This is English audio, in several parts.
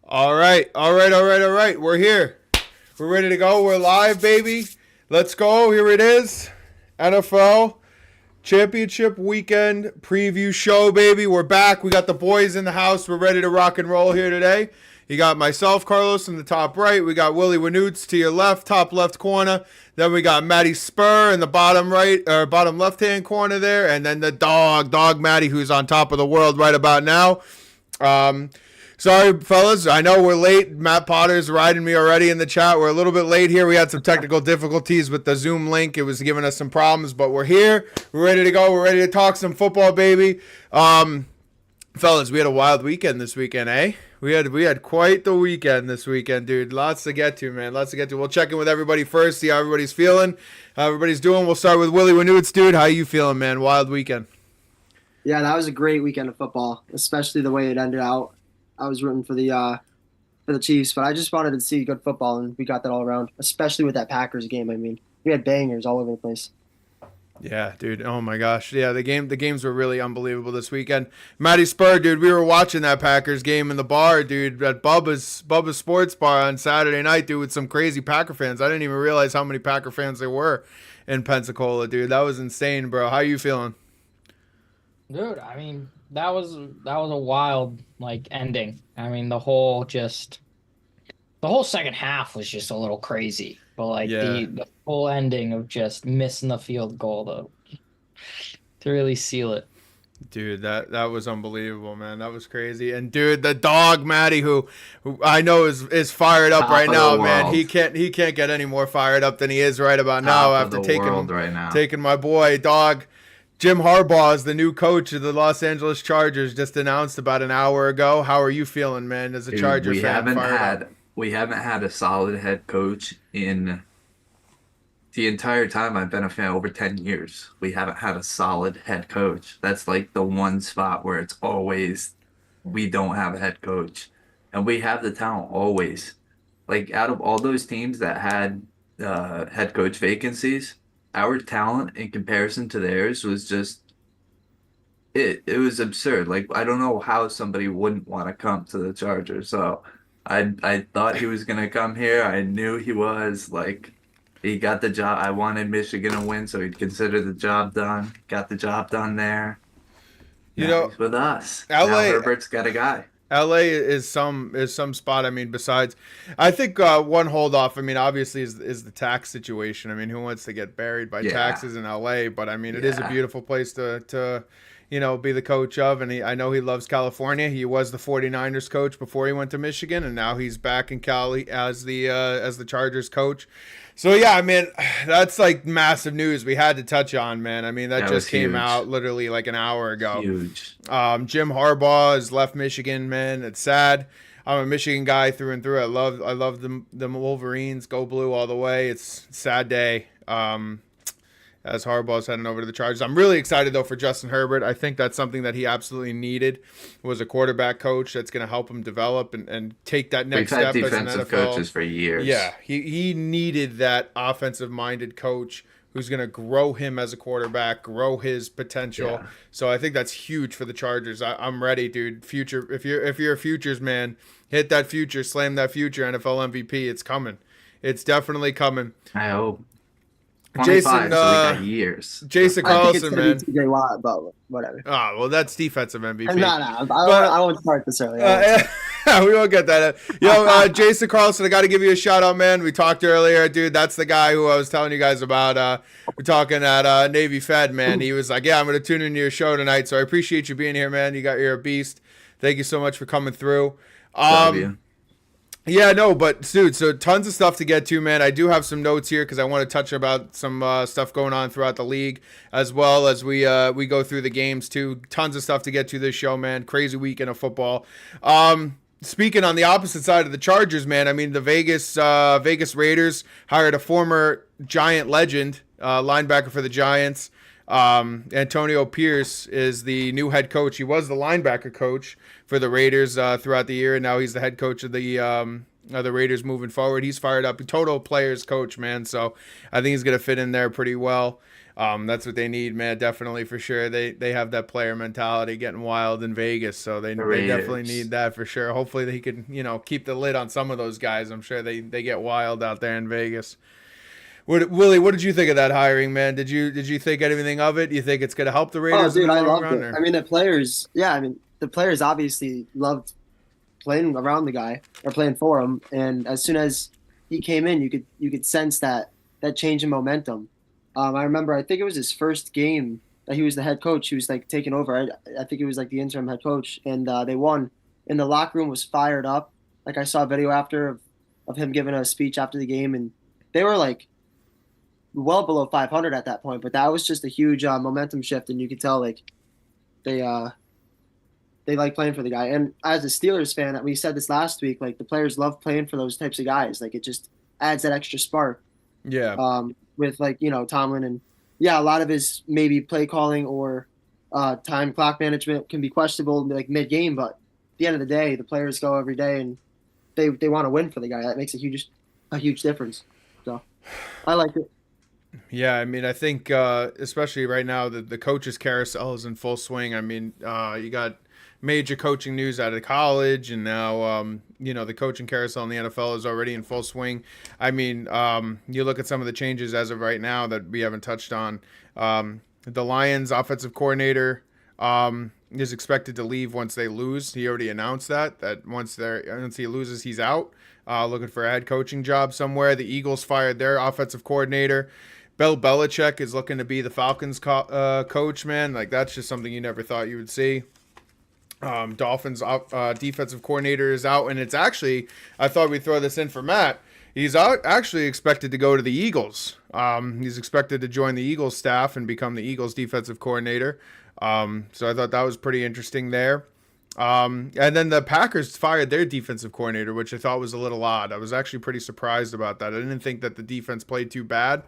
All right, all right, all right, all right. We're here. We're ready to go. We're live, baby. Let's go. Here it is. NFL Championship Weekend Preview Show, baby. We're back. We got the boys in the house. We're ready to rock and roll here today. You got myself, Carlos, in the top right. We got Willie Wanoots to your left, top left corner. Then we got Matty Spur in the bottom right, or bottom left-hand corner there. And then the dog Matty, who's on top of the world right about now. Sorry, fellas. I know we're late. Matt Potter's riding me already in the chat. We're a little bit late here. We had some technical difficulties with the Zoom link. It was giving us some problems, but we're here. We're ready to go. We're ready to talk some football, baby. Fellas, we had a wild weekend this weekend, eh? We had quite the weekend this weekend, dude. Lots to get to, man. Lots to get to. We'll check in with everybody first, see how everybody's feeling, how everybody's doing. We'll start with Willie Wanoots, dude. How you feeling, man? Wild weekend. Yeah, that was a great weekend of football, especially the way it ended out. I was rooting for the Chiefs, but I just wanted to see good football, and we got that all around, especially with that Packers game. I mean, we had bangers all over the place. Yeah, dude. Oh my gosh. Yeah, the games were really unbelievable this weekend. Matty Spur, dude, we were watching that Packers game in the bar, dude, at Bubba's Sports Bar on Saturday night, dude, with some crazy Packer fans. I didn't even realize how many Packer fans there were in Pensacola, dude. That was insane, bro. How you feeling? Dude, I mean, that was a wild ending. I mean, the whole second half was just a little crazy. But Yeah. the whole ending of just missing the field goal to really seal it. Dude, that was unbelievable, man. That was crazy. And dude, the dog Matty, who I know is fired up Top right of the now, man. world. He can't get any more fired up than he is right about now Top of after the world right now. taking my boy dog. Jim Harbaugh is the new coach of the Los Angeles Chargers, just announced about an hour ago. How are you feeling, man, as a Dude, Charger fan? we haven't had a solid head coach in the entire time I've been a fan, over 10 years. We haven't had a solid head coach. That's like the one spot where it's always we don't have a head coach. And we have the talent always. Like out of all those teams that had head coach vacancies, our talent in comparison to theirs was just it was absurd. Like I don't know how somebody wouldn't want to come to the Chargers. So I thought he was gonna come here. I knew he was. Like he got the job. I wanted Michigan to win, so he'd consider the job done. Got the job done there. You Now know, he's with us. LA Now Herbert's got a guy. LA is some spot. I mean, besides, I think one hold off. I mean, obviously is the tax situation. I mean, who wants to get buried by Yeah. taxes in LA? But I mean, it is a Yeah. beautiful place to be the coach of. And I know he loves California. He was the 49ers coach before he went to Michigan, and now he's back in Cali as the Chargers coach. So yeah, I mean, that's like massive news we had to touch on, man. I mean, that That just was came huge. out literally like an hour ago. Huge. Jim Harbaugh has left Michigan, man. It's sad. I'm a Michigan guy through and through. I love the Wolverines. Go blue all the way. It's a sad day. As Harbaugh's heading over to the Chargers. I'm really excited though for Justin Herbert. I think that's something that he absolutely needed, was a quarterback coach that's going to help him develop and take that next We've had step as an defensive NFL. coaches for years. Yeah, he needed that offensive-minded coach who's going to grow him as a quarterback, grow his potential. Yeah. So I think that's huge for the Chargers. I'm ready, dude. Future, if you're a futures man, hit that future, slam that future. NFL MVP, it's coming. It's definitely coming. I hope. Jason, 25, so we got years. Jason I think it's Carlson, going man. to be TJ Watt, but whatever. Ah, well, that's defensive MVP. No, I won't start this early. We won't get that. Jason Carlson, I got to give you a shout out, man. We talked earlier, dude. That's the guy who I was telling you guys about. We're talking at Navy Fed, man. He was like, "Yeah, I'm going to tune into your show tonight." So I appreciate you being here, man. You're a beast. Thank you so much for coming through. Love you. Yeah, no, but dude, so tons of stuff to get to, man. I do have some notes here because I want to touch about some stuff going on throughout the league, as well as we go through the games too. Tons of stuff to get to this show, man. Crazy weekend of football. Speaking on the opposite side of the Chargers, man. I mean, the Vegas Raiders hired a former Giant legend, linebacker for the Giants. Antonio Pierce is the new head coach. He was the linebacker coach for the Raiders throughout the year, and now he's the head coach of the Raiders moving forward. He's fired up. Total players coach, man. So I think he's going to fit in there pretty well. That's what they need, man. Definitely for sure. They have that player mentality getting wild in Vegas, so they definitely Raiders. need that for sure. Hopefully they can keep the lid on some of those guys. I'm sure they get wild out there in Vegas. Willie, what did you think of that hiring, man? Did you think anything of it? Do you think it's going to help the Oh, Raiders in dude, the I long loved run? it. Or? I mean, the players, yeah, I mean, the players obviously loved playing around the guy or playing for him. And as soon as he came in, you could sense that change in momentum. I remember, I think it was his first game that he was the head coach. He was like taking over. I think it was like the interim head coach, and they won. And the locker room was fired up. Like I saw a video after of him giving a speech after the game, and they were like well below 500 at that point. But that was just a huge momentum shift, and you could tell like they they like playing for the guy. And as a Steelers fan, we said this last week, like the players love playing for those types of guys. Like it just adds that extra spark. Yeah. With like Tomlin, and yeah, a lot of his maybe play calling or time clock management can be questionable like mid game, but at the end of the day, the players go every day and they want to win for the guy. That makes a huge difference. So I like it. Yeah, I mean, I think especially right now the coaches carousel is in full swing. I mean, you got major coaching news out of college, and now the coaching carousel in the NFL is already in full swing. I mean, you look at some of the changes as of right now that we haven't touched on. The Lions offensive coordinator is expected to leave once they lose. He already announced that once he loses, he's out. Looking for a head coaching job somewhere. The Eagles fired their offensive coordinator. Bill Belichick is looking to be the Falcons coach, man. Like, that's just something you never thought you would see. Dolphins defensive coordinator is out, and it's actually, I thought we'd throw this in for Matt. He's actually expected to go to the Eagles. He's expected to join the Eagles staff and become the Eagles defensive coordinator. So I thought that was pretty interesting there. And then the Packers fired their defensive coordinator, which I thought was a little odd. I was actually pretty surprised about that. I didn't think that the defense played too bad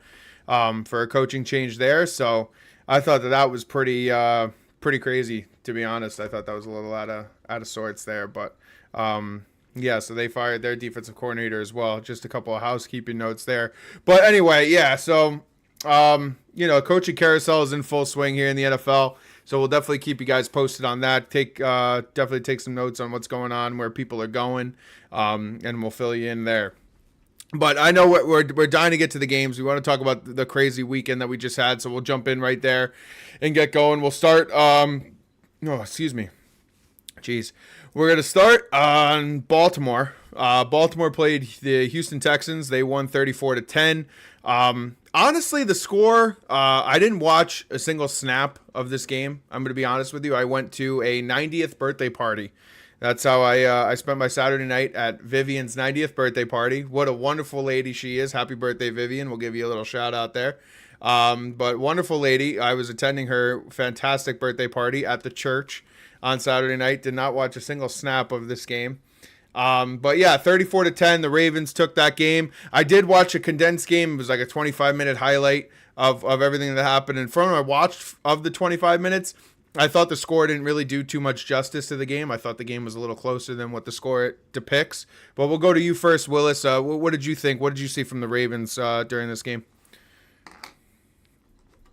for a coaching change there. So I thought that was pretty crazy, to be honest. I thought that was a little out of sorts there. But yeah, so they fired their defensive coordinator as well. Just a couple of housekeeping notes there. But anyway, yeah, so coaching carousel is in full swing here in the NFL. So we'll definitely keep you guys posted on that. Definitely take some notes on what's going on, where people are going, and we'll fill you in there. But I know we're dying to get to the games. We want to talk about the crazy weekend that we just had, so we'll jump in right there and get going. We'll start. Excuse me. Jeez. We're going to start on Baltimore. Baltimore played the Houston Texans. They won 34-10. Honestly, the score, I didn't watch a single snap of this game. I'm going to be honest with you. I went to a 90th birthday party. That's how I spent my Saturday night at Vivian's 90th birthday party. What a wonderful lady she is. Happy birthday, Vivian. We'll give you a little shout out there. But wonderful lady. I was attending her fantastic birthday party at the church on Saturday night. Did not watch a single snap of this game. But yeah, 34-10, the Ravens took that game. I did watch a condensed game. It was like a 25-minute highlight of everything that happened. And from what I watched of the 25 minutes, I thought the score didn't really do too much justice to the game. I thought the game was a little closer than what the score depicts. But we'll go to you first, Willis. What did you think? What did you see from the Ravens during this game?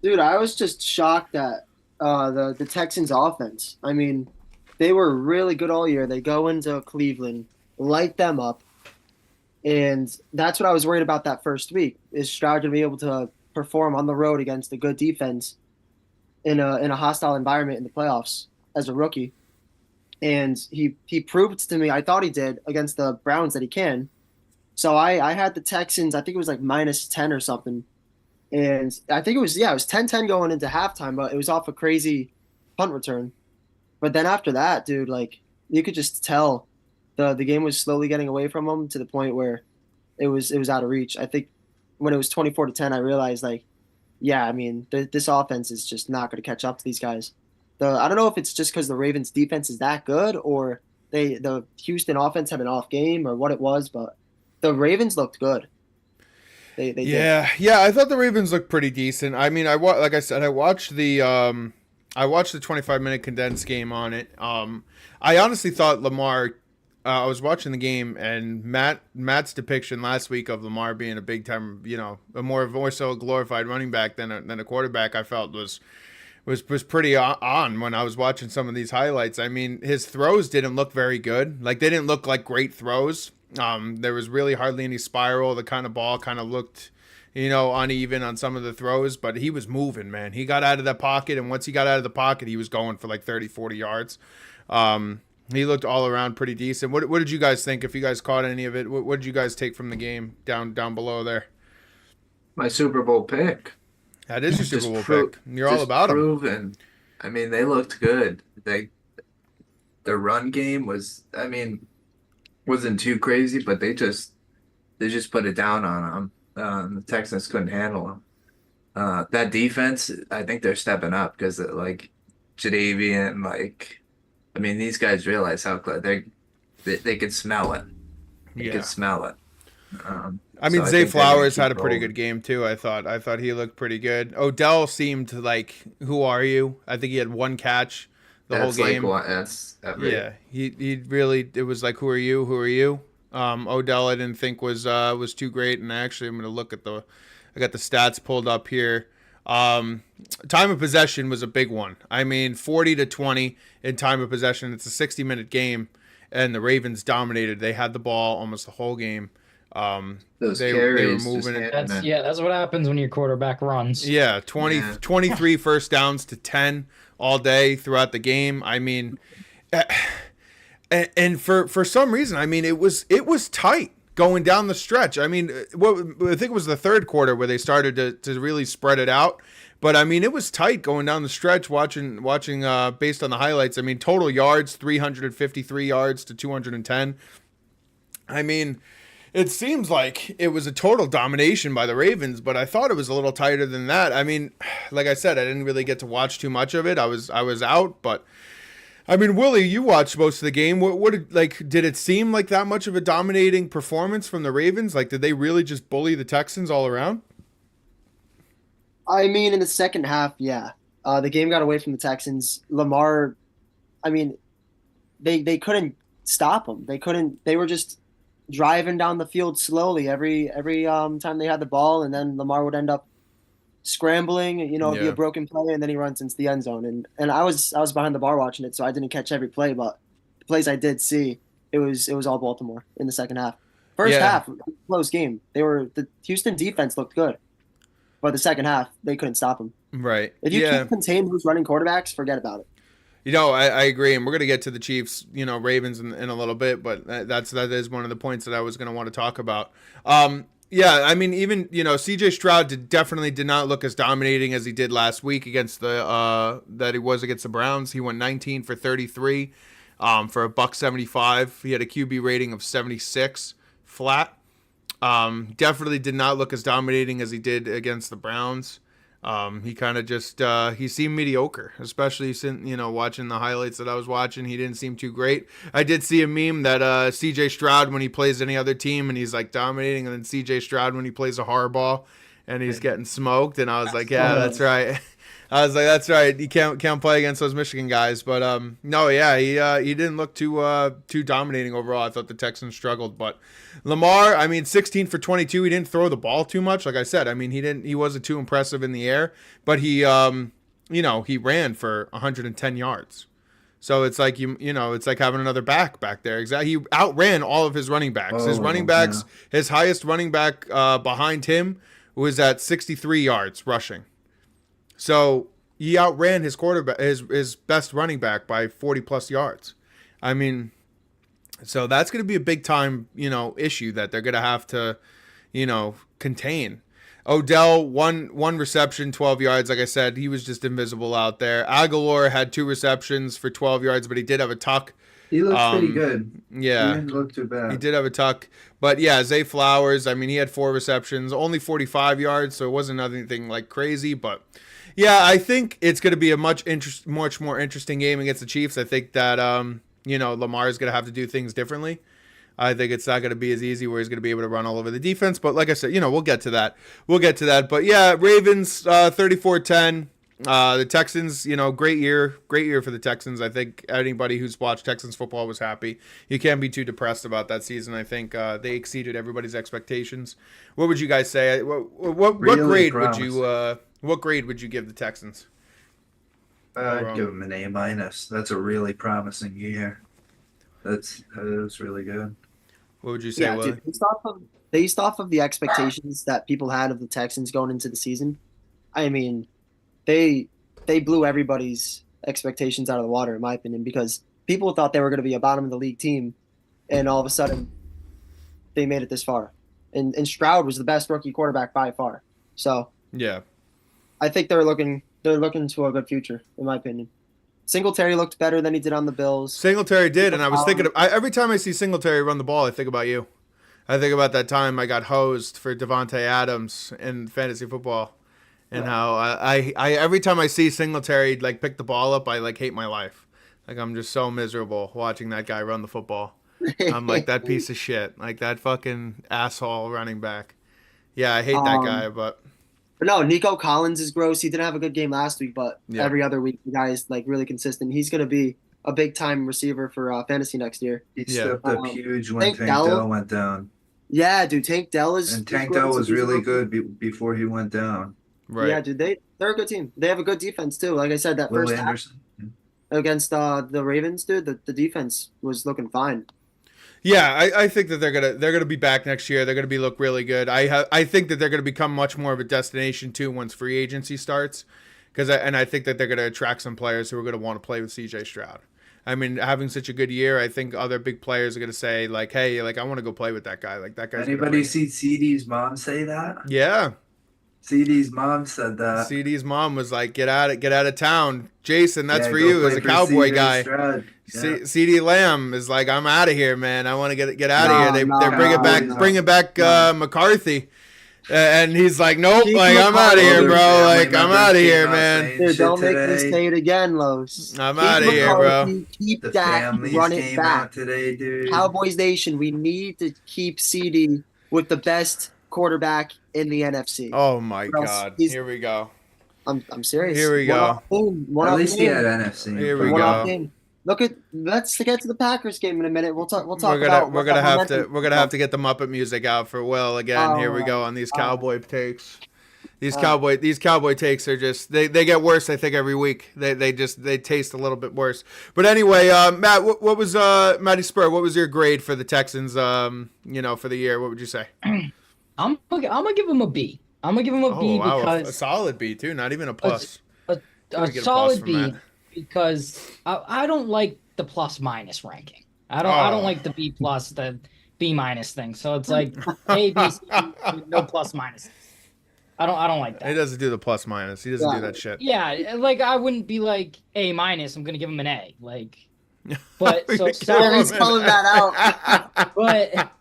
Dude, I was just shocked at the Texans offense. I mean, they were really good all year. They go into Cleveland, light them up, and that's what I was worried about that first week. Is Stroud going to be able to perform on the road against a good defense in a hostile environment in the playoffs as a rookie? And he proved to me, I thought he did, against the Browns that he can. So I had the Texans, I think it was like -10 or something. And I think it was 10-10 going into halftime, but it was off a crazy punt return. But then after that, dude, like you could just tell the game was slowly getting away from them to the point where it was out of reach. I think when it was 24-10, I realized like, yeah, I mean, this offense is just not going to catch up to these guys. I don't know if it's just because the Ravens defense is that good or the Houston offense had an off game or what it was, but the Ravens looked good. They yeah, did. yeah. I thought the Ravens looked pretty decent. I mean, like I said, I watched the 25-minute condensed game on it. I honestly thought Lamar I was watching the game, and Matt's depiction last week of Lamar being a big time, a more so a glorified running back than a quarterback, I felt was pretty on when I was watching some of these highlights. I mean, his throws didn't look very good. Like, they didn't look like great throws. There was really hardly any spiral. The kind of ball kind of looked, uneven on some of the throws, but he was moving, man. He got out of that pocket, and once he got out of the pocket, he was going for like 30, 40 yards. He looked all around pretty decent. What did you guys think? If you guys caught any of it, what did you guys take from the game down below there? My Super Bowl pick. That is your Super Bowl pick. You're all about them. I mean, they looked good. The run game wasn't too crazy, but they just put it down on them. The Texans couldn't handle them. That defense, I think they're stepping up because like Jadavian, these guys realize how they can smell it. They can smell it. Zay Flowers had a pretty good game too. I thought he looked pretty good. Odell seemed like, who are you? I think he had one catch whole game. He really, it was like, who are you? Who are you? Odell, I didn't think was too great. And actually, I'm going to look at I got the stats pulled up here. Time of possession was a big one. 40-20 in time of possession. It's a 60-minute game, and the Ravens dominated. They had the ball almost the whole game. They were moving it. That's what happens when your quarterback runs. 23 first downs to 10 all day throughout the game. And for some reason, it was tight going down the stretch. I think it was the third quarter where they started to really spread it out. But it was tight going down the stretch. Watching based on the highlights. Total yards 353 yards to 210. It seems like it was a total domination by the Ravens, but I thought it was a little tighter than that. Like I said, I didn't really get to watch too much of it. I was out, but Willie, you watched most of the game. Did it seem like that much of a dominating performance from the Ravens? Did they really just bully the Texans all around? In the second half, yeah. The game got away from the Texans. Lamar, they couldn't stop them. They were just driving down the field slowly every time they had the ball, and then Lamar would end up scrambling, be a broken play, and then he runs into the end zone. And I was behind the bar watching it, so I didn't catch every play, but the plays I did see, it was all Baltimore in the second half. First half, close game. The Houston defense looked good, but the second half they couldn't stop them. Right. If you can't contain those running quarterbacks, forget about it. I agree, and we're going to get to the Chiefs, Ravens in a little bit, but that is one of the points that I was going to want to talk about. Even, C.J. Stroud definitely did not look as dominating as he did last week against that he was against the Browns. He went 19 for 33 for $175. He had a QB rating of 76 flat. Definitely did not look as dominating as he did against the Browns. He kind of just he seemed mediocre, especially since watching the highlights that I was watching. He didn't seem too great. I did see a meme that CJ Stroud when he plays any other team and he's dominating, and then CJ Stroud when he plays a hardball and he's getting smoked. And I was like, yeah, that's right. I was like, that's right. You can't play against those Michigan guys. But he didn't look too dominating overall. I thought the Texans struggled, but Lamar, 16 for 22. He didn't throw the ball too much. Like I said, he wasn't too impressive in the air, but he ran for 110 yards. So it's like it's like having another back there. Exactly. He outran all of his running backs. His highest running back behind him was at 63 yards rushing. So he outran his quarterback, his best running back by 40 plus yards. So that's going to be a big time, issue that they're going to have to, contain. Odell, one reception, 12 yards. Like I said, he was just invisible out there. Aguilar had 2 receptions for 12 yards, but he did have a tuck. He looked pretty good. Yeah. He didn't look too bad. He did have a tuck. But yeah, Zay Flowers, he had 4 receptions, only 45 yards, so it wasn't anything like crazy, but yeah, I think it's going to be a much more interesting game against the Chiefs. I think that Lamar is going to have to do things differently. I think it's not going to be as easy where he's going to be able to run all over the defense. But like I said, we'll get to that. But yeah, Ravens 34-10. The Texans, great year for the Texans. I think anybody who's watched Texans football was happy. You can't be too depressed about that season. I think they exceeded everybody's expectations. What would you guys say? What Really grade would you give the Texans? I'd give them an A-. That's a really promising year. That was really good. What would you say, Yeah, Willie? dude, based off of the expectations that people had of the Texans going into the season, I mean, they blew everybody's expectations out of the water, in my opinion, because people thought they were going to be a bottom of the league team, and all of a sudden, they made it this far. And Stroud was the best rookie quarterback by far. So Yeah. I think they're looking to a good future, in my opinion. Singletary looked better than he did on the Bills. Singletary did, and I was thinking every time I see Singletary run the ball, I think about you. I think about that time I got hosed for Devontae Adams in fantasy football. And how I every time I see Singletary pick the ball up, I hate my life. I'm just so miserable watching that guy run the football. I'm like, that piece of shit, that fucking asshole running back. Yeah, I hate that guy, but no, Nico Collins is gross. He didn't have a good game last week, but Yeah. every other week the guy is really consistent. He's going to be a big time receiver for fantasy next year. He Yeah. stepped up huge when Tank Tank Dell Dell went down. Yeah, dude, Tank Dell is And Tank is Dell gross. was He's really rookie. good before he went down. right. Yeah, dude, they're a good team. They have a good defense too. Like I said, that Will first half Anderson. against the Ravens, dude, the defense was looking fine. Yeah, I think that they're gonna be back next year. They're gonna look really good. I think that they're gonna become much more of a destination too once free agency starts, I think that they're gonna attract some players who are gonna want to play with C.J. Stroud. I mean, having such a good year, I think other big players are gonna say hey, I want to go play with that guy. That guy's Anybody see CD's mom say that? Yeah. CD's mom said that. CD's mom was like, get out of town. Jason, that's Yeah, for go you play as a for Cowboy CJ guy. Stroud. Yeah. CD Lamb is like, I'm out of here, man. I want to get out of here. They're bringing back McCarthy. And he's like, nope, Keep I'm out of here, bro. family I'm out of members here, came out man. saying Dude, shit don't make me today. say it again, Los. I'm Keep outta here, bro. McCarthy, Keep The Dak, families run it came back. out today, dude. Cowboys Nation, we need to keep CD with the best quarterback in the NFC. Oh, my Or else God. he's- Here we go. I'm serious. Here we go. One At off least he game. had NFC. Here we One go. off game. Let's get to the Packers game in a minute. We'll talk We're about gonna have to get the Muppet music out for Will again. Here we Oh, go on these Cowboy takes. These Cowboy takes are just they get worse. I think every week they taste a little bit worse. But anyway, Matt, what was Matty Spur? What was your grade for the Texans? For the year, what would you say? I'm gonna give him a B. I'm gonna give him a B a because solid B too, not even a plus. a Gotta get a plus solid from B that. because I don't like the plus minus ranking. I don't like the B plus, the B minus thing. So it's like A, B, C, no plus minus. I don't like He that. doesn't do the plus minus. He doesn't Yeah. do that shit. Yeah, I wouldn't be like A minus. I'm gonna give him an A. But so You solid. He's calling that out. But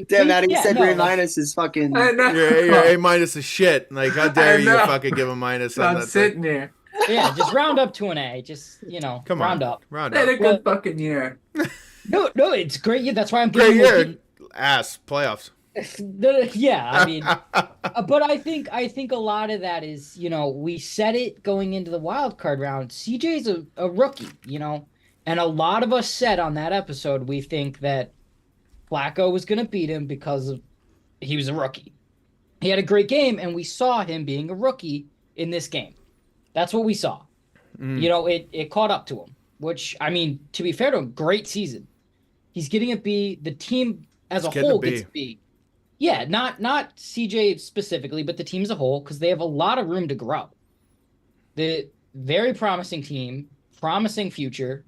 Damn, that he Yeah, said no, A like- minus is fucking. I know. Your A minus is shit. How dare I you know. fucking give a minus on I'm that thing. sitting here. yeah, just round up to an A. Just Come round on, up. round Had up. a good fucking year. No, it's great. Yeah, that's why I'm Great giving him a year. Ass playoffs. Yeah, I mean, but I think a lot of that is, we said it going into the wild card round. CJ's a rookie, and a lot of us said on that episode we think that Flacco was going to beat him because he was a rookie. He had a great game, and we saw him being a rookie in this game. That's what we saw. It caught up to him, which, I mean, to be fair to him, great season. He's getting a B. The team as a getting a whole B. gets a B. Yeah, not CJ specifically, but the team as a whole, because they have a lot of room to grow. The very promising team, promising future,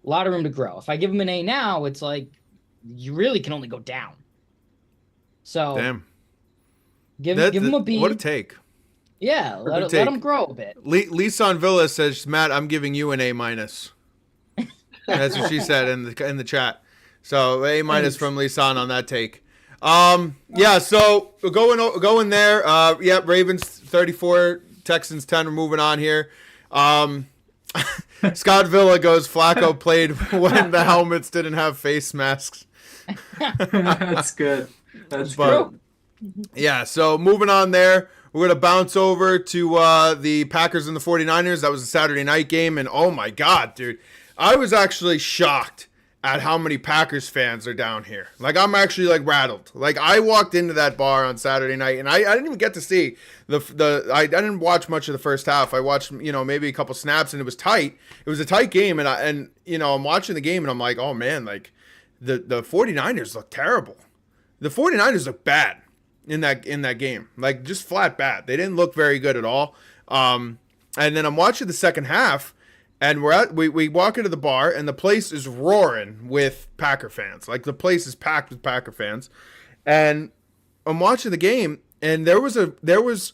a lot of room to grow. If I give them an A now, it's like you really can only go down. So Damn. give them a B. What a take. Yeah, let take. them grow a bit. Lisan Villa says, Matt, I'm giving you an A minus. That's what she said in the chat. So A minus from Lisan on that take. Yeah, so going there. Ravens 34, Texans 10. We're moving on here. Scott Villa goes, Flacco played when the helmets didn't have face masks. That's good. That's But- good. Yeah, so moving on there. We're going to bounce over to the Packers and the 49ers. That was a Saturday night game, and oh my God, dude. I was actually shocked at how many Packers fans are down here. Like, I'm actually, like, rattled. Like, I walked into that bar on Saturday night, and I didn't even get to see I didn't watch much of the first half. I watched, maybe a couple snaps, and it was tight. It was a tight game, and I'm watching the game, and I'm like, oh, man, like, the 49ers look terrible. The 49ers look bad in that game. Like, just flat bad. They didn't look very good at all. And then I'm watching the second half, and we walk into the bar, and the place is roaring with Packer fans. Like, the place is packed with Packer fans. And I'm watching the game, and there was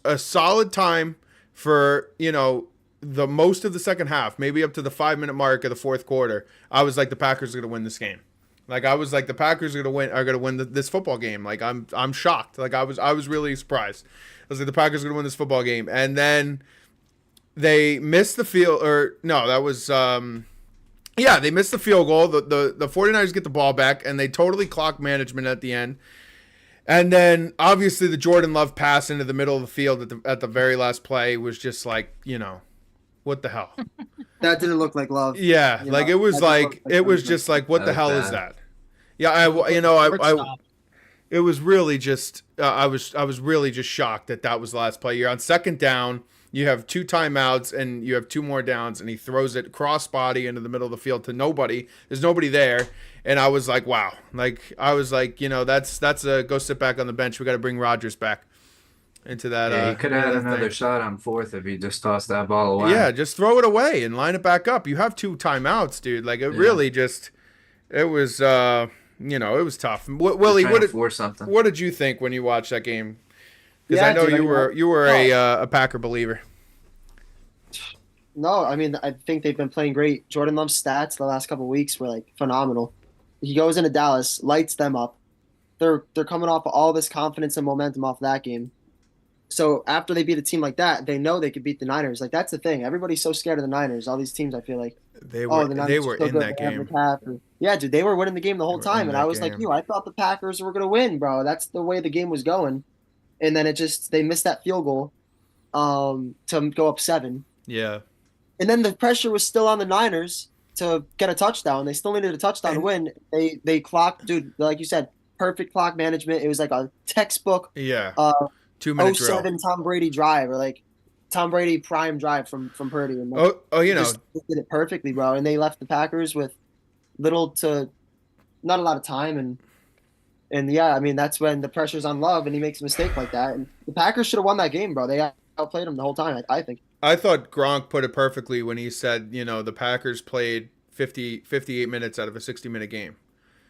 a solid time for, the most of the second half, maybe up to the 5-minute mark of the fourth quarter. I was like, the Packers are going to win this game. Like, I was like, the Packers are going to win this football game. Like, I'm shocked. Like, I was really surprised. I was like, the Packers are going to win this football game. And then they missed the field, or no, that was they missed the field goal. The 49ers get the ball back, and they totally clock management at the end. And then obviously the Jordan Love pass into the middle of the field at the very last play was just like, what the hell? That didn't look like Love. Yeah, like it was like it was just like, what the hell is that? Yeah, it was really just I was really just shocked that was the last play. You're on second down, you have 2 timeouts, and you have 2 more downs, and he throws it crossbody into the middle of the field to nobody. There's nobody there, and I was like, wow. Like, I was like, that's a go sit back on the bench. We got to bring Rodgers back into that. Yeah, he could have had another shot on fourth if he just tossed that ball away. Yeah, just throw it away and line it back up. You have 2 timeouts, dude. Like, it really just, it was, it was tough. Willie, what did you think when you watched that game? Because I know you were a Packer believer. No, I mean, I think they've been playing great. Jordan Love's stats the last couple of weeks were like phenomenal. He goes into Dallas, lights them up. They're coming off of all this confidence and momentum off that game. So after they beat a team like that, they know they could beat the Niners. Like, that's the thing. Everybody's so scared of the Niners. All these teams, I feel like they were in that game. Yeah, dude, they were winning the game the whole time, and I was like, I thought the Packers were gonna win, bro. That's the way the game was going, and then they missed that field goal, to go up 7. Yeah. And then the pressure was still on the Niners to get a touchdown. They still needed a touchdown to win. They clocked, dude, like you said, perfect clock management. It was like a textbook. Yeah. 2-minute drill. 07 Tom Brady drive, or like Tom Brady prime drive from Purdy. And just did it perfectly, bro. And they left the Packers with little to not a lot of time. And yeah, I mean, that's when the pressure's on Love and he makes a mistake like that. And the Packers should have won that game, bro. They outplayed him the whole time, I think. I thought Gronk put it perfectly when he said, the Packers played 58 minutes out of a 60-minute game.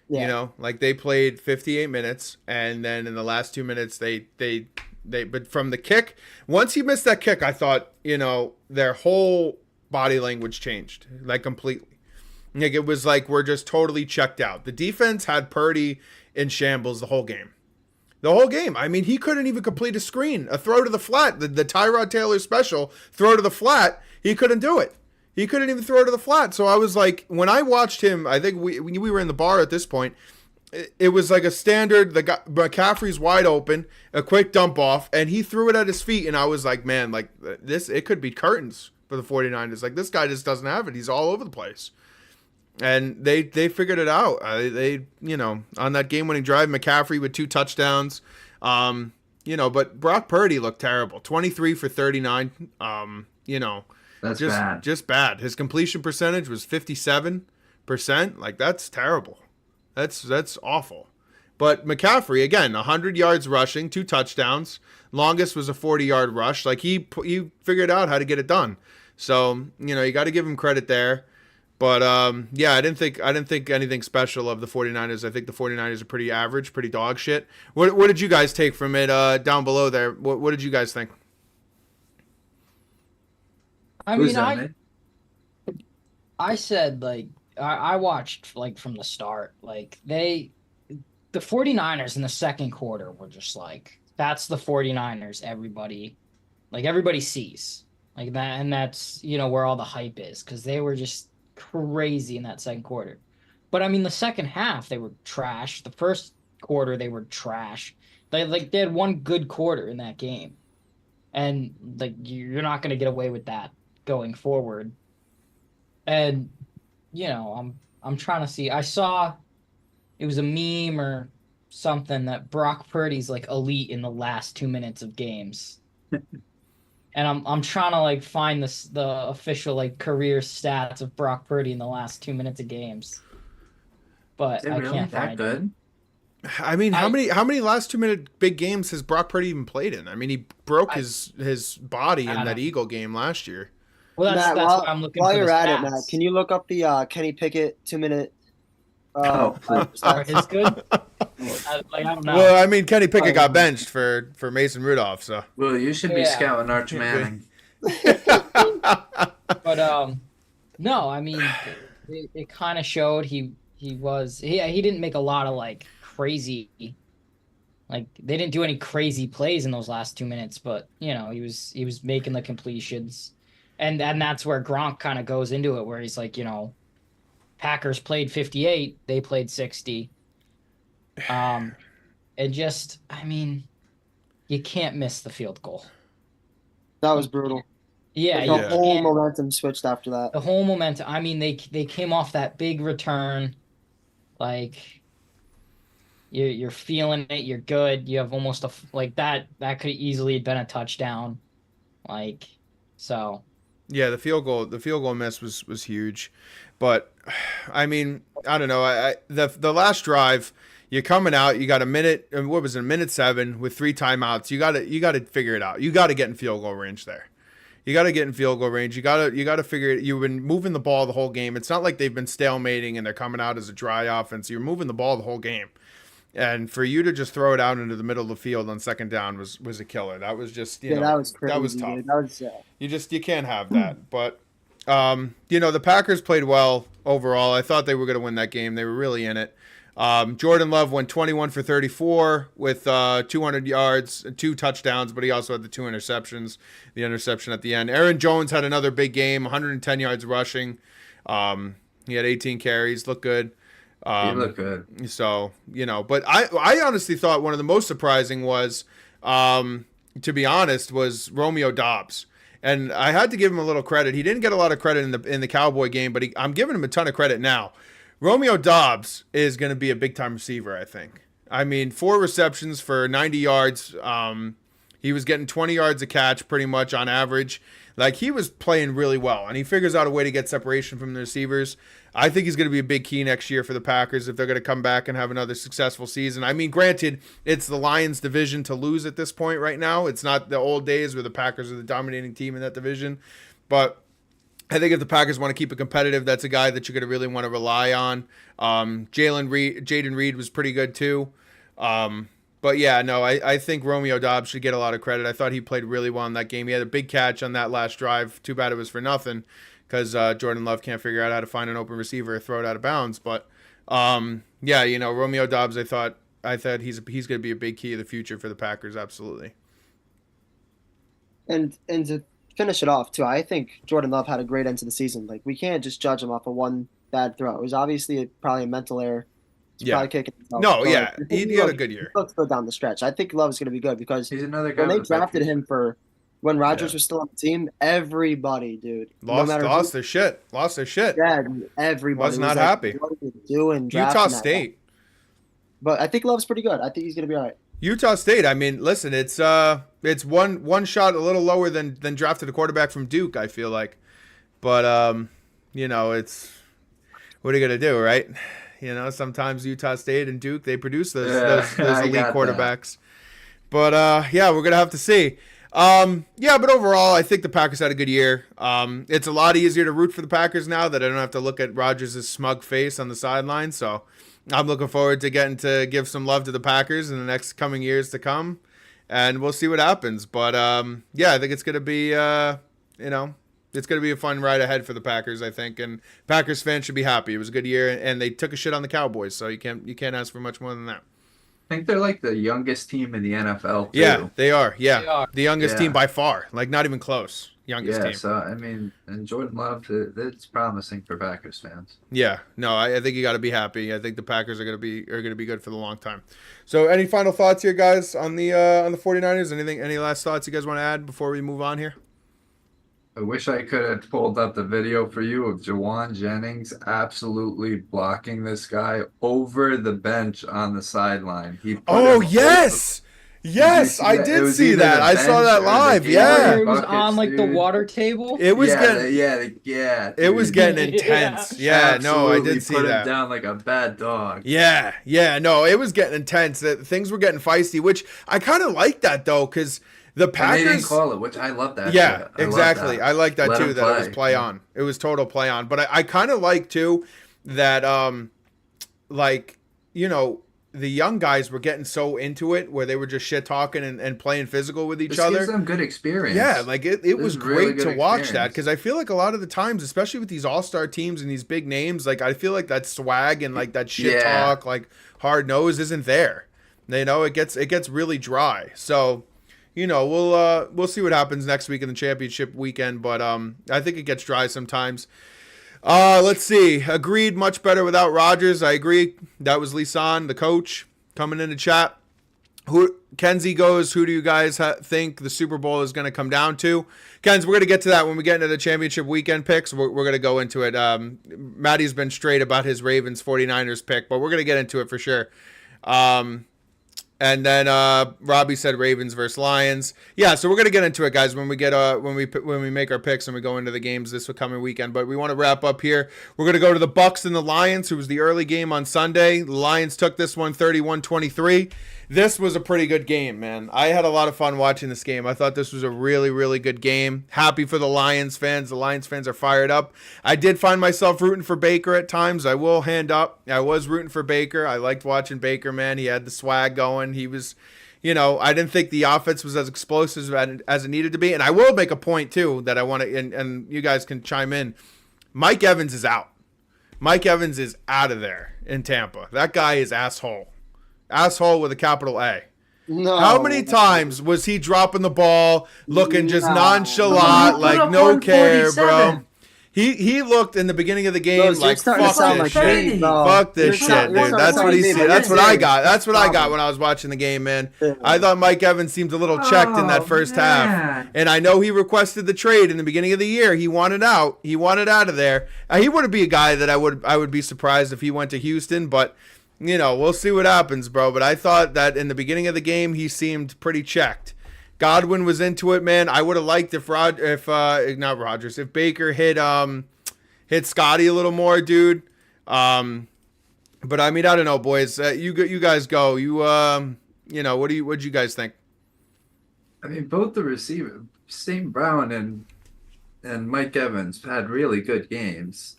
Yeah. Like, they played 58 minutes, and then in the last 2 minutes, but from the kick, once he missed that kick, I thought, their whole body language changed, like, completely. Like, it was like, we're just totally checked out. The defense had Purdy in shambles the whole game. The whole game. I mean, he couldn't even complete a screen, a throw to the flat, the Tyrod Taylor special throw to the flat. He couldn't do it. He couldn't even throw to the flat. So I was like, when I watched him, I think we were in the bar at this point. It was like a standard. McCaffrey's wide open, a quick dump off, and he threw it at his feet. And I was like, man, like this, it could be curtains for the 49ers. Like, this guy just doesn't have it. He's all over the place. And they figured it out. They on that game-winning drive, McCaffrey with 2 touchdowns. But Brock Purdy looked terrible. 23 for 39. That's bad. Just bad. His completion percentage was 57%. Like, that's terrible. That's awful. But McCaffrey, again, 100 yards rushing, 2 touchdowns. Longest was a 40-yard rush. Like, he figured out how to get it done. So, you got to give him credit there. But I didn't think anything special of the 49ers. I think the 49ers are pretty average, pretty dog shit. What did you guys take from it down below there? What did you guys think? I said, like, I watched, like, from the start. Like, the 49ers in the second quarter were just like, that's the 49ers everybody sees. Like, that, and that's, where all the hype is, because they were just crazy in that second quarter. But I mean, the second half they were trash. The first quarter they were trash. They had one good quarter in that game. and like you're not going to get away with that going forward. And I'm trying to see. I saw it was a meme or something that Brock Purdy's like elite in the last 2 minutes of games. And I'm trying to like find the official like career stats of Brock Purdy in the last 2 minutes of games. But Is it I really can't that find good? I mean, how many last 2 minute big games has Brock Purdy even played in? I mean, he broke his body in that Eagle game last year. Well, Matt, that's what I'm looking for. While you're the at it, stats. Matt, can you look up the Kenny Pickett 2 minute? Are his good? I don't know. Well, I mean, Kenny Pickett got benched for Mason Rudolph, so. Well, you should be Yeah. scouting Arch Manning. But no, I mean, it kind of showed he didn't make a lot of like crazy, like they didn't do any crazy plays in those last 2 minutes, but he was making the completions, and that's where Gronk kind of goes into it, where he's like, Packers played 58, they played 60, and just, I mean, you can't miss the field goal. That was brutal. Yeah, The whole momentum switched after that. The whole momentum. I mean, they came off that big return, like you're feeling it. You're good. You have almost like that. That could easily have been a touchdown, like so. Yeah, the field goal miss was huge, but I mean, I don't know. The last drive, you're coming out. You got a minute. What was it? A minute 7 with 3 timeouts. You got to figure it out. You got to get in field goal range there. You got to get in field goal range. You got to figure it. You've been moving the ball the whole game. It's not like they've been stalemating and they're coming out as a dry offense. You're moving the ball the whole game. And for you to just throw it out into the middle of the field on second down was a killer. That was just, that was crazy. That was tough. Dude. That was You can't have that. But the Packers played well overall. I thought they were going to win that game. They were really in it. Jordan Love went 21 for 34 with 200 yards, 2 touchdowns, but he also had the 2 interceptions, the interception at the end. Aaron Jones had another big game, 110 yards rushing. He had 18 carries, looked good. He looked good. So, but I honestly thought one of the most surprising was, to be honest, was Romeo Doubs. And I had to give him a little credit. He didn't get a lot of credit in the Cowboy game, but I'm giving him a ton of credit now. Romeo Doubs is going to be a big-time receiver, I think. I mean, 4 receptions for 90 yards. He was getting 20 yards a catch pretty much on average. Like, he was playing really well, and he figures out a way to get separation from the receivers. I think he's going to be a big key next year for the Packers if they're going to come back and have another successful season. I mean, granted, it's the Lions' division to lose at this point right now. It's not the old days where the Packers are the dominating team in that division. But I think if the Packers want to keep it competitive, that's a guy that you're going to really want to rely on. Jaden Reed was pretty good too. But yeah, no, I think Romeo Doubs should get a lot of credit. I thought he played really well in that game. He had a big catch on that last drive. Too bad it was for nothing because Jordan Love can't figure out how to find an open receiver or throw it out of bounds. But Romeo Doubs, I thought he's going to be a big key of the future for the Packers. Absolutely. And to finish it off too, I think Jordan Love had a great end to the season. Like, we can't just judge him off of one bad throw. It was obviously probably a mental error. He's probably kicking himself. No, yeah, he had a good year. He looks good down the stretch. I think Love's going to be good because he's another guy when they drafted him when Rodgers was still on the team, everybody, dude, lost their shit. Yeah, everybody was not happy. What are you doing? Utah State. But I think Love's pretty good. I think he's going to be all right. Utah State. I mean, listen, it's one shot a little lower than drafted a quarterback from Duke. I feel like, but it's what are you gonna do, right? Sometimes Utah State and Duke, they produce those elite quarterbacks. But we're gonna have to see. But overall, I think the Packers had a good year. It's a lot easier to root for the Packers now that I don't have to look at Rodgers' smug face on the sideline. So I'm looking forward to getting to give some love to the Packers in the next coming years to come, and we'll see what happens. But I think it's gonna be it's going to be a fun ride ahead for the Packers, I think, and Packers fans should be happy. It was a good year, and they took a shit on the Cowboys, so you can't ask for much more than that. I think they're like the youngest team in the NFL, too. Yeah, they are. Yeah, They are. the youngest team by far. Like, not even close. youngest Yeah, team. so I mean, and Jordan Love, it's promising for Packers fans. Yeah, no, I think you got to be happy. I think the Packers are gonna be good for the long time. So, any final thoughts here, guys, on the 49ers? Any last thoughts you guys want to add before we move on here? I wish I could have pulled up the video for you of Jawan Jennings absolutely blocking this guy over the bench on the sideline. He put Oh him yes, yes, see I that? It did was see either that. the I saw bench that or the live. game. Yeah, Where it was Buckets, on like the dude. water table. it was yeah, getting dude. it was getting intense. Yeah, no, I Absolutely did see put him that. down like a bad dog. Yeah, no, it was getting intense. Things were getting feisty, which I kind of like that though, because the And they didn't Packers. call it, which I love that. Yeah, shit. exactly. I like that Let too. him That it was play. play on. It was total play on. But I kind of like too that like the young guys were getting so into it where they were just shit talking and playing physical with each This other. gives them good experience. Yeah, like it This was is really great to good watch that experience. because I feel like a lot of the times, especially with these all-star teams and these big names, like I feel like that swag and like that shit Yeah. talk, like hard nose isn't there. It gets really dry. So, we'll see what happens next week in the championship weekend, but I think it gets dry sometimes. Let's see. Agreed, much better without Rodgers. I agree. That was Lisan, the coach, coming in the chat. Kenzie goes, who do you guys think the Super Bowl is going to come down to? Kenz, we're going to get to that when we get into the championship weekend picks. We're going to go into it. Maddie's been straight about his Ravens 49ers pick, but we're going to get into it for sure. And then Robbie said Ravens versus Lions. Yeah, so we're gonna get into it, guys, when we get when we make our picks and we go into the games this coming weekend. But we want to wrap up here. We're gonna go to the Bucks and the Lions, who was the early game on Sunday. The Lions took this one 31-23. This was a pretty good game, man. I had a lot of fun watching this game. I thought this was a really, really good game. Happy for the Lions fans. The Lions fans are fired up. I did find myself rooting for Baker at times. I will hand up. I was rooting for Baker. I liked watching Baker, man. He had the swag going. He was, I didn't think the offense was as explosive as it needed to be. And I will make a point, too, that I want to, and you guys can chime in. Mike Evans is out. Mike Evans is out of there in Tampa. That guy is asshole. Asshole with a capital A. No. How many times was he dropping the ball, looking just No. nonchalant, He put like up no care, bro? 147. He looked in the beginning of the game Bros, you're like starting to fuck sound this like shit. me, bro. Fuck this You're shit, starting dude. to That's sound what he like me, said. but That's what you're I serious. got. That's what I got Problem. when I was watching the game, man. Yeah. I thought Mike Evans seemed a little checked in that Oh, first half. man. And I know he requested the trade in the beginning of the year. He wanted out. He wanted out of there. He wouldn't be a guy that I would be surprised if he went to Houston, but we'll see what happens, bro. But I thought that in the beginning of the game, he seemed pretty checked. Godwin was into it, man. I would have liked if Baker hit Scotty a little more, dude. But I mean, I don't know, boys. You guys go. What'd you guys think? I mean, both the receivers, St. Brown and Mike Evans, had really good games.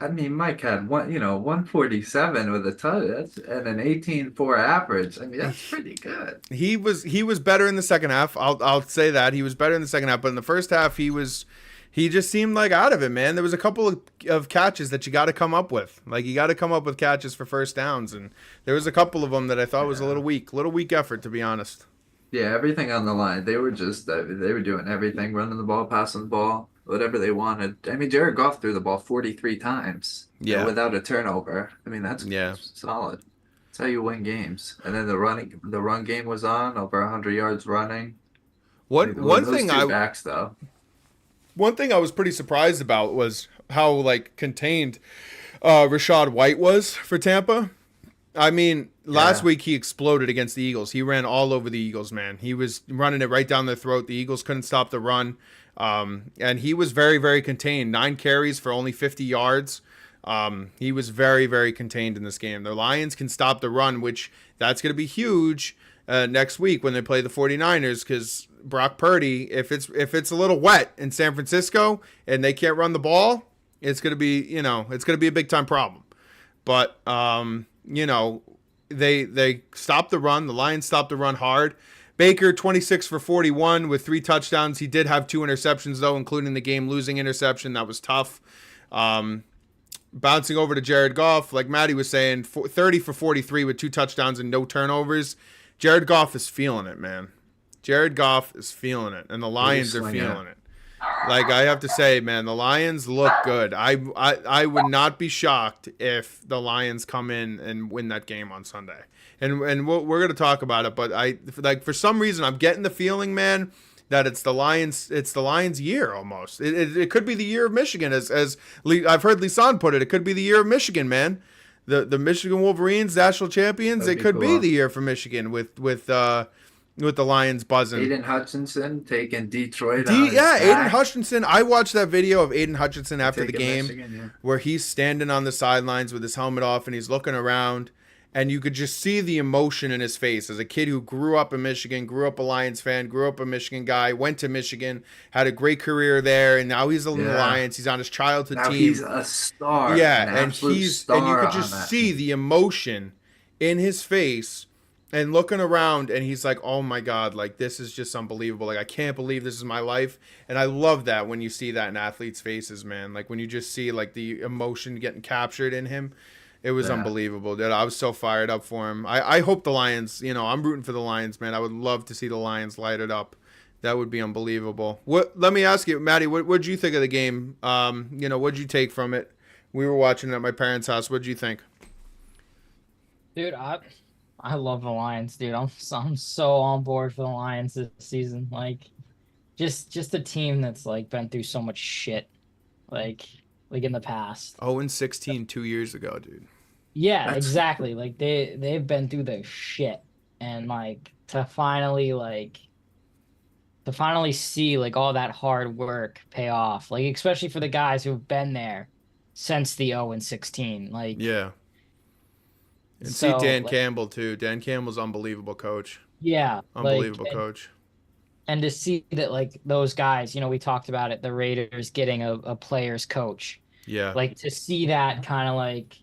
Mike had 147 with a touch and an 18-4 average. I mean, that's pretty good. He was better in the second half. I'll say that he was better in the second half, but in the first half he just seemed like out of it, man. There was a couple of catches that you got to come up with. Like you got to come up with catches for first downs, and there was a couple of them that I thought was a little weak effort, to be honest. Yeah, everything on the line. They were doing everything, running the ball, passing the ball, whatever they wanted. I mean, Jared Goff threw the ball 43 times, Yeah, without a turnover. I mean, that's solid. That's how you win games. And then the run game was on, over 100 yards running. One thing I was pretty surprised about was how contained Rashad White was for Tampa. I mean, last week he exploded against the Eagles. He ran all over the Eagles, man. He was running it right down their throat. The Eagles couldn't stop the run. And he was very, very contained. 9 carries for only 50 yards. He was very, very contained in this game. The Lions can stop the run, which that's going to be huge next week when they play the 49ers, because Brock Purdy, if it's a little wet in San Francisco and they can't run the ball, it's going to be, it's going to be a big time problem. But, they stopped the run. The Lions stopped the run hard. Baker, 26 for 41 with 3 touchdowns. He did have 2 interceptions, though, including the game-losing interception. That was tough. Bouncing over to Jared Goff, like Maddie was saying, 30 for 43 with 2 touchdowns and no turnovers. Jared Goff is feeling it, man. Jared Goff is feeling it, and the Lions are slinging feeling it. Like, I have to say, man, the Lions look good. I would not be shocked if the Lions come in and win that game on Sunday. And we're going to talk about it, but for some reason, I'm getting the feeling, man, that it's the Lions' year almost. It could be the year of Michigan, as I've heard Lisan put it. It could be the year of Michigan, man. The Michigan Wolverines, national champions. That'd It be could be cool. the year for Michigan with the Lions buzzing. Aiden Hutchinson taking Detroit on his Aiden back. Hutchinson. I watched that video of Aiden Hutchinson after the Taking game Michigan, where he's standing on the sidelines with his helmet off and he's looking around, and you could just see the emotion in his face as a kid who grew up in Michigan, grew up a Lions fan, grew up a Michigan guy, went to Michigan, had a great career there, and now he's on the Lions. He's on his childhood Now team. he's a star. Yeah, an and absolute you star could just on that see team. the emotion in his face and looking around, and he's like, oh my God, like, this is just unbelievable. Like, I can't believe this is my life. And I love that when you see that in athletes' faces, man. Like, when you just see, like, the emotion getting captured in him. It was unbelievable, dude. I was so fired up for him. I hope the Lions, I'm rooting for the Lions, man. I would love to see the Lions light it up. That would be unbelievable. Let me ask you, Maddie, what did you think of the game? What did you take from it? We were watching it at my parents' house. What did you think? Dude, I love the Lions, dude. I'm so on board for the Lions this season. Like, just a team that's like been through so much shit, like in the past. 0-16 2 years ago, dude. Yeah, exactly. Like they've been through the shit, and like to finally see like all that hard work pay off. Like, especially for the guys who've been there since the 0-16. Like, Yeah. And so, see Dan like, Campbell, too. Dan Campbell's unbelievable coach. yeah, Unbelievable like, coach. and to see that, like, those guys, we talked about it, the Raiders getting a player's coach. Yeah. Like, to see that kind of like,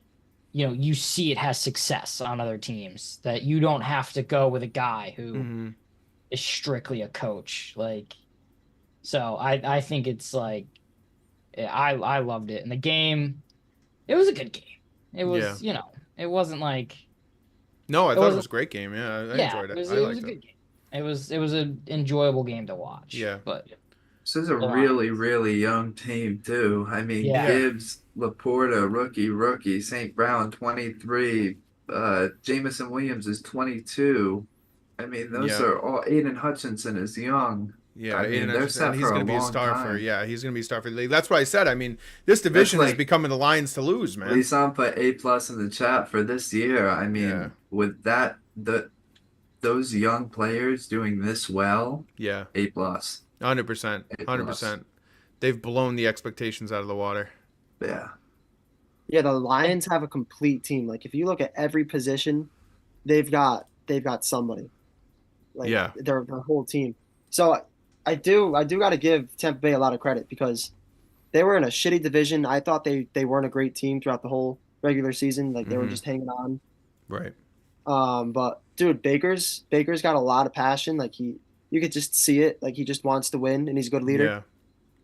you see it has success on other teams, that you don't have to go with a guy who is strictly a coach. Like, so I think it's like, I loved it. And the game, it was a good game. It was, it wasn't like. No, I thought it was a great game. Yeah, I enjoyed it. It was I liked a it. good game. It was an enjoyable game to watch. Yeah. But This is a really, really young team, too. I mean, Yeah. Gibbs, Laporta, rookie, St. Brown, 23. Jamison Williams is 22. I mean, those are all. Aiden Hutchinson is young. Yeah, I mean, they're set he's for going a to be a long star time. he's going to be a star for the league. That's what I said. I mean, this division is like- becoming the Lions to lose, man. Lisan put A+ in the chat for this year. I mean, with that, those young players doing this well, Yeah, A+. 100%. 100%. They've blown the expectations out of the water. Yeah. Yeah, the Lions have a complete team. Like, if you look at every position, they've got somebody. Like, Yeah. their whole team. So I do got to give Tampa Bay a lot of credit, because they were in a shitty division. I thought they weren't a great team throughout the whole regular season. Like, they were just hanging on. Right. But dude, Baker's got a lot of passion. Like, you could just see it. Like, he just wants to win, and he's a good leader.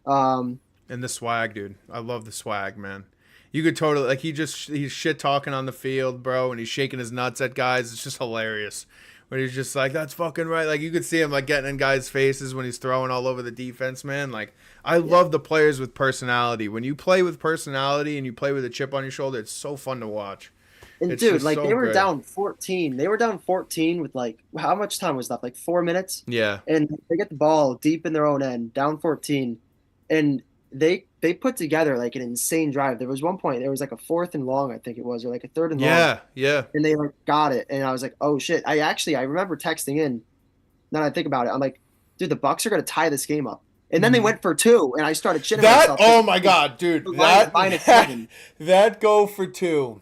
Yeah. And the swag, dude. I love the swag, man. You could totally, like, he's shit talking on the field, bro, and he's shaking his nuts at guys. It's just hilarious. When he's just like, that's fucking right. Like, you could see him, like, getting in guys' faces when he's throwing all over the defense, man. Like, I love the players with personality. When you play with personality and you play with a chip on your shoulder, it's so fun to watch. And It's dude, just like, so they were good. down 14. They were down 14 with, like, how much time was left? Like 4 minutes? Yeah. And they get the ball deep in their own end, down 14, and they put together like an insane drive. There was one point, there was like a 4th and long, I think it was, or like a 3rd and long, Yeah. and they like got it, and I was like, oh shit. I remember texting in. Now that I think about it, I'm like, dude, the Bucks are gonna tie this game up, and then they went for 2, and I started shitting That, myself. oh my God, dude. Minus 7. That go for 2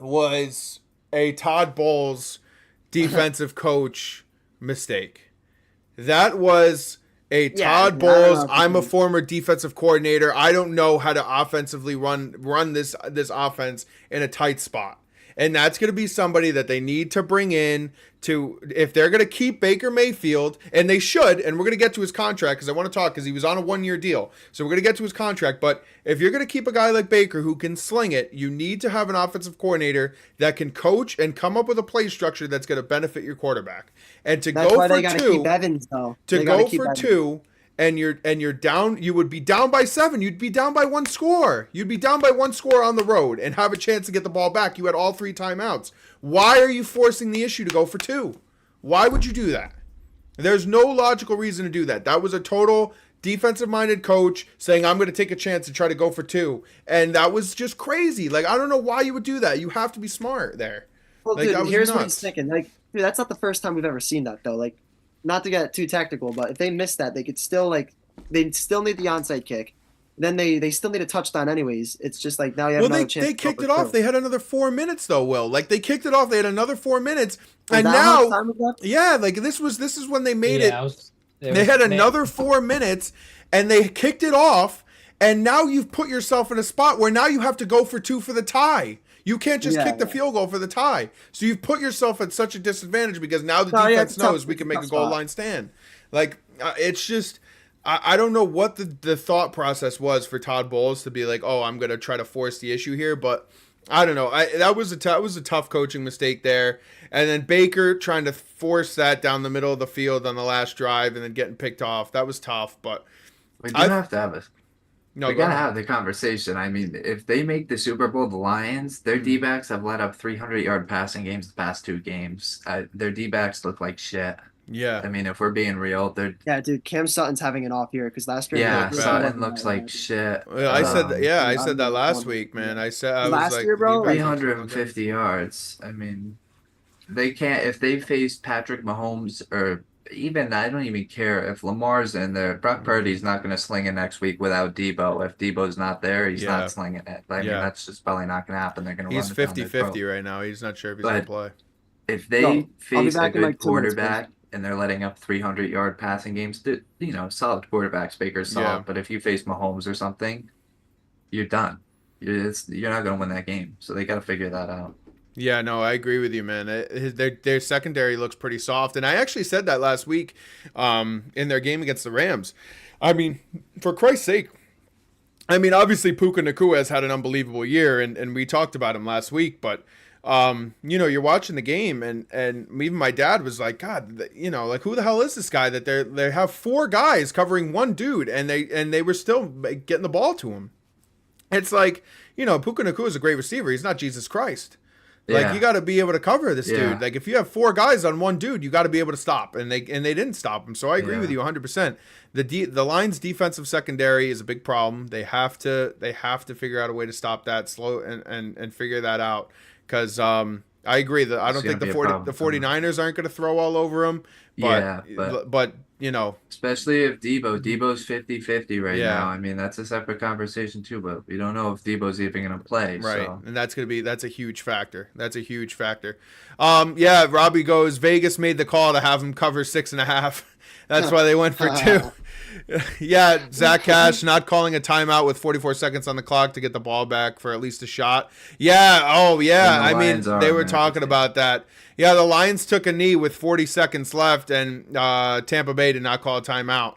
was a Todd Bowles defensive coach mistake. That was a Yeah, Todd I don't Bowles. know if I'm you a can- former defensive coordinator. I don't know how to offensively run this offense in a tight spot. And that's going to be somebody that they need to bring in to, if they're going to keep Baker Mayfield, and they should, and we're going to get to his contract because I want to talk because he was on a 1-year deal. So we're going to get to his contract. But if you're going to keep a guy like Baker who can sling it, you need to have an offensive coordinator that can coach and come up with a play structure that's going to benefit your quarterback. And to That's go why for they got to two, keep Evans, though. to They gotta go keep for Evans. 2, and you're down, you would be down by 7. You'd be down by 1 score. You'd be down by 1 score on the road and have a chance to get the ball back. You had all 3 timeouts. Why are you forcing the issue to go for 2? Why would you do that? There's no logical reason to do that. That was a total defensive-minded coach saying, I'm going to take a chance and try to go for 2. And that was just crazy. Like, I don't know why you would do that. You have to be smart there. Well, Like, that dude, was here's what nuts. he's thinking. Like, dude, that's not the first time we've ever seen that, though. Like, not to get too technical, but if they miss that, they could still, like, they still need the onside kick. Then they still need a touchdown anyways. It's just like now you have Well, another they chance. to go kicked for it off. 2. They had another 4 minutes, though, Will. Like, they kicked it off. They had another 4 minutes. Was And that how much now, time was left? yeah, like, this is when they made it. They They had another 4 minutes, and they kicked it off, and now you've put yourself in a spot where now you have to go for 2 for the tie. You can't just kick the field goal for the tie. So you've put yourself at such a disadvantage because now the defense knows we can make a goal line stand. Like, it's just, I don't know what the thought process was for Todd Bowles to be like, oh, I'm going to try to force the issue here, but I don't know. That was a tough coaching mistake there. And then Baker trying to force that down the middle of the field on the last drive and then getting picked off. That was tough, but We do have to have no, we go gotta ahead. have the conversation. I mean, if they make the Super Bowl, the Lions, their D-backs have let up 300-yard passing games the past 2 games. Their D-backs look like shit. Yeah. I mean, if we're being real, they're Yeah, dude, Cam Sutton's having an off year because last year. yeah. bad. Sutton looks like shit. Well, I said that, I said that last um, week, man. I said I was Last like year, bro, like, 350 yards. I mean, they can't if they face Patrick Mahomes or even I don't even care if Lamar's in there. Brock Purdy's not going to sling it next week without Debo. If Debo's not there, he's Yeah. not slinging it. I mean, Yeah. that's just probably not going to happen. They're going to He's run it down their 50-50 throat. right now. He's not sure if he's But- going to play. If they No, I'll be face a back in, good like, 2 minutes, quarterback and they're letting up 300-yard passing games, solid quarterbacks, Baker's solid. Yeah. But if you face Mahomes or something, you're done. You're not going to win that game. So they got to figure that out. Yeah, no, I agree with you, man. Their secondary looks pretty soft, and I actually said that last week in their game against the Rams. I mean, for Christ's sake, I mean, obviously Puka Nacua has had an unbelievable year, and we talked about him last week, but you're watching the game, and even my dad was like, God, like who the hell is this guy that they have 4 guys covering one dude, and they were still getting the ball to him. It's like, Puka Nacua is a great receiver. He's not Jesus Christ. Like, Yeah. you got to be able to cover this Yeah. dude. Like, if you have 4 guys on one dude, you got to be able to stop, and they didn't stop him. So I agree Yeah. with you 100%. The Lions' defensive secondary is a big problem. They have to figure out a way to stop that, slow and figure that out. Because I agree that I don't It's think gonna the be a problem 49ers aren't going to throw all over them. But, Yeah, but especially if Debo's 50-50 right Yeah. now. I mean, that's a separate conversation too, but we don't know if Debo's even going to play. right, So. and that's a huge factor. That's a huge factor. Robbie goes, Vegas made the call to have him cover 6.5. That's why they went for 2. Yeah, Zach Cash not calling a timeout with 44 seconds on the clock to get the ball back for at least a shot. Yeah, And the I mean, Lions are they were American talking team. about that. Yeah, the Lions took a knee with 40 seconds left, and Tampa Bay did not call a timeout.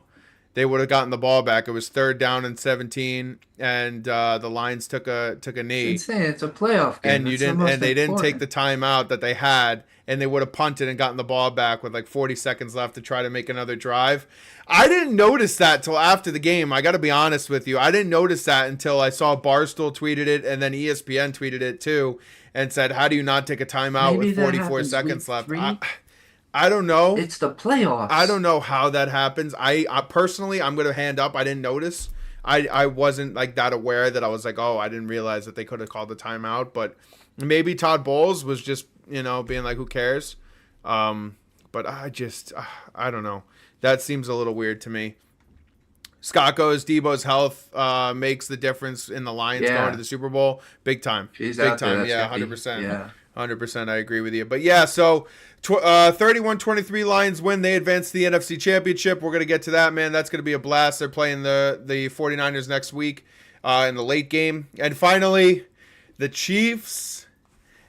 They would have gotten the ball back. It was 3rd down and 17, and the Lions took a knee. It's insane. It's a playoff game. And they didn't take the timeout that they had, and they would have punted and gotten the ball back with like 40 seconds left to try to make another drive. I didn't notice that till after the game. I got to be honest with you. I didn't notice that until I saw Barstool tweeted it, and then ESPN tweeted it too, and said, "How do you not take a timeout Maybe with that 44 happens seconds week left?" 3. I don't know. It's the playoffs. I don't know how that happens. I personally, I'm going to hand up. I didn't notice. I wasn't like that aware that I was like, oh, I didn't realize that they could have called the timeout. But maybe Todd Bowles was just, being like, who cares? But I don't know. That seems a little weird to me. Scott goes, Debo's health makes the difference in the Lions Yeah. going to the Super Bowl. Big time. He's Big out there, time. that's Yeah, gonna be- 100%. Yeah. 100%. I agree with you. But yeah, so 31-23 Lions win. They advance to the NFC Championship. We're going to get to that, man. That's going to be a blast. They're playing the 49ers next week in the late game. And finally, the Chiefs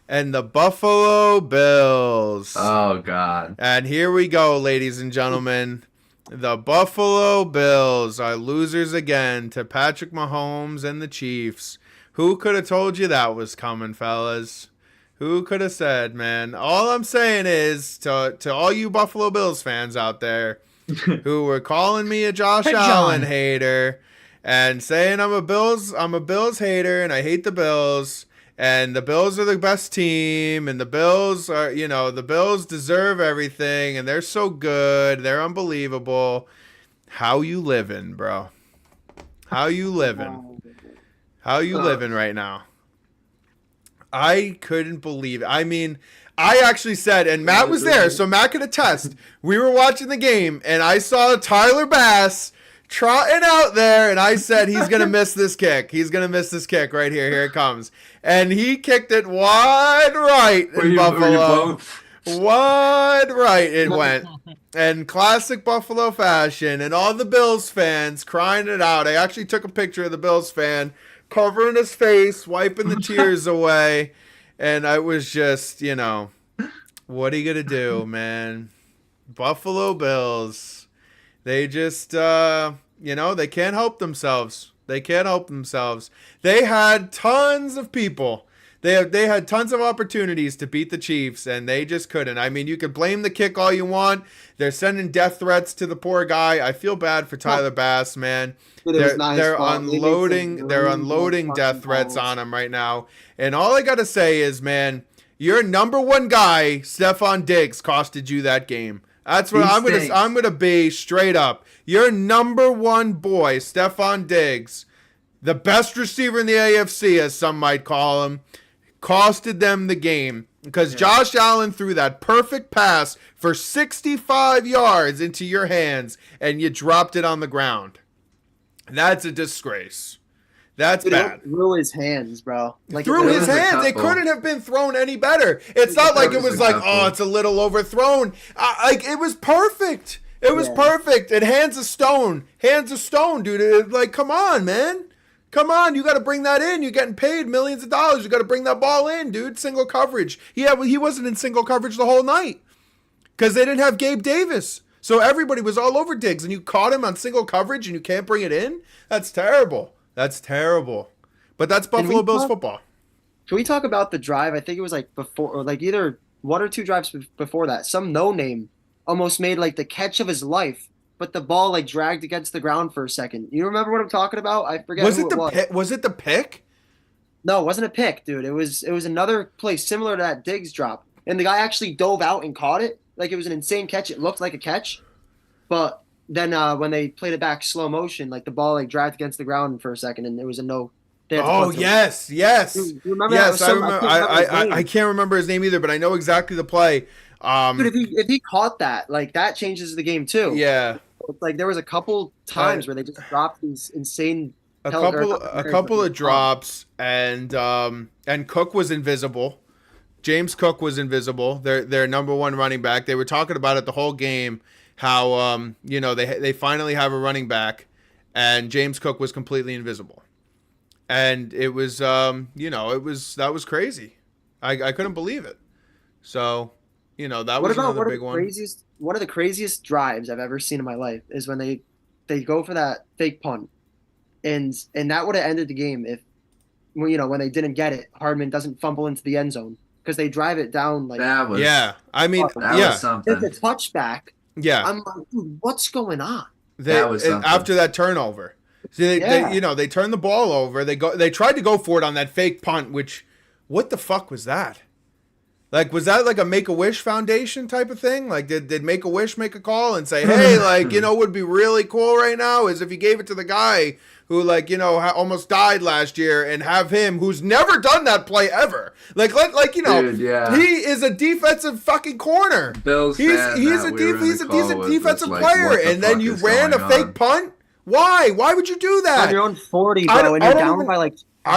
and the Buffalo Bills. Oh God. And here we go, ladies and gentlemen. The Buffalo Bills are losers again to Patrick Mahomes and the Chiefs. Who could have told you that was coming, fellas? Who could have said, man? All I'm saying is to all you Buffalo Bills fans out there who were calling me a Josh Allen hater and saying I'm a Bills hater and I hate the Bills and the Bills are the best team and the Bills are, the Bills deserve everything and they're so good, they're unbelievable. How you living, bro? How you living? How you living right now? I couldn't believe it. I mean, I actually said, and Matt was there, so Matt could attest. We were watching the game, and I saw Tyler Bass trotting out there, and I said, he's going to miss this kick. He's going to miss this kick right here. Here it comes. And he kicked it wide right in Buffalo. Wide right it went. And classic Buffalo fashion, and all the Bills fans crying it out. I actually took a picture of the Bills fan covering his face, wiping the tears away. And I was just, what are you going to do, man? Buffalo Bills. They just, they can't help themselves. They can't help themselves. They had tons of people. They had tons of opportunities to beat the Chiefs, and they just couldn't. I mean, you could blame the kick all you want. They're sending death threats to the poor guy. I feel bad for Tyler Bass, man. They're unloading death threats on him right now. And all I got to say is, man, your number one guy, Stephon Diggs, costed you that game. That's what I'm going to be straight up. Your number one boy, Stephon Diggs, the best receiver in the AFC, as some might call him, costed them the game because Josh Allen threw that perfect pass for 65 yards into your hands and you dropped it on the ground. That's a disgrace. That's bad. Through his hands, bro. Through his hands. They couldn't have been thrown any better. It's not like it was like, it's a little overthrown. It was perfect. It was perfect. And hands of stone. Hands of stone, dude. Come on, man. Come on, you got to bring that in. You're getting paid millions of dollars. You got to bring that ball in, dude. Single coverage. He wasn't in single coverage the whole night because they didn't have Gabe Davis. So everybody was all over Diggs, and you caught him on single coverage, and you can't bring it in? That's terrible. That's terrible. But that's Buffalo Bills football. Can we talk about the drive? I think it was before, or either one or two drives before that. Some no-name almost made the catch of his life. But the ball dragged against the ground for a second. You remember what I'm talking about? I forget. Was it the pick? No, it wasn't a pick, dude. It was another play similar to that Diggs drop, and the guy actually dove out and caught it. It was an insane catch. It looked like a catch, but then when they played it back slow motion, the ball dragged against the ground for a second, and it was a no. Oh yes. Dude, you remember yes, I remember. I can't remember his name either, but I know exactly the play. Dude, if he caught that, that changes the game too. Yeah. There was a couple times where they just dropped these insane. A couple of drops, and Cook was invisible. James Cook was invisible. Their number one running back. They were talking about it the whole game. How they finally have a running back, and James Cook was completely invisible, and it was that was crazy. I couldn't believe it. So that was another big one. One of the craziest drives I've ever seen in my life is when they go for that fake punt, and that would have ended the game if when they didn't get it, Hardman doesn't fumble into the end zone because they drive it down that was was something. It's a touchback. Yeah, I'm like, dude, what's going on? After that turnover. See, they turned the ball over. They tried to go for it on that fake punt. Which, what the fuck was that? Was that a Make-A-Wish Foundation type of thing? Did Make-A-Wish make a call and say, hey, what would be really cool right now is if you gave it to the guy who, almost died last year and have him, who's never done that play ever. Dude, yeah. He is a defensive fucking corner. Bills he's a defensive player. And then you ran a fake punt? Why? Why would you do that? On your own 40, bro, and you're down by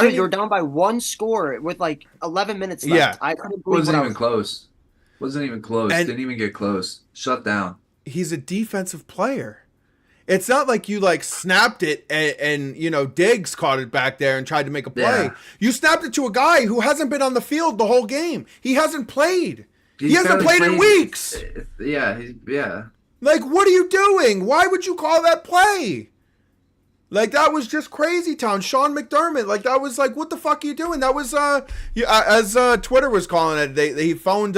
you're down by one score with 11 minutes left. Yeah. I couldn't believe Wasn't even close. Didn't even get close. Shut down. He's a defensive player. It's not like you like snapped it and you know Diggs caught it back there and tried to make a play. Yeah. You snapped it to a guy who hasn't been on the field the whole game. He hasn't played. He hasn't played in weeks. Yeah. Like, what are you doing? Why would you call that play? Like, that was just crazy town. Sean McDermott, like, that was like, what the fuck are you doing? That was, as Twitter was calling it, they phoned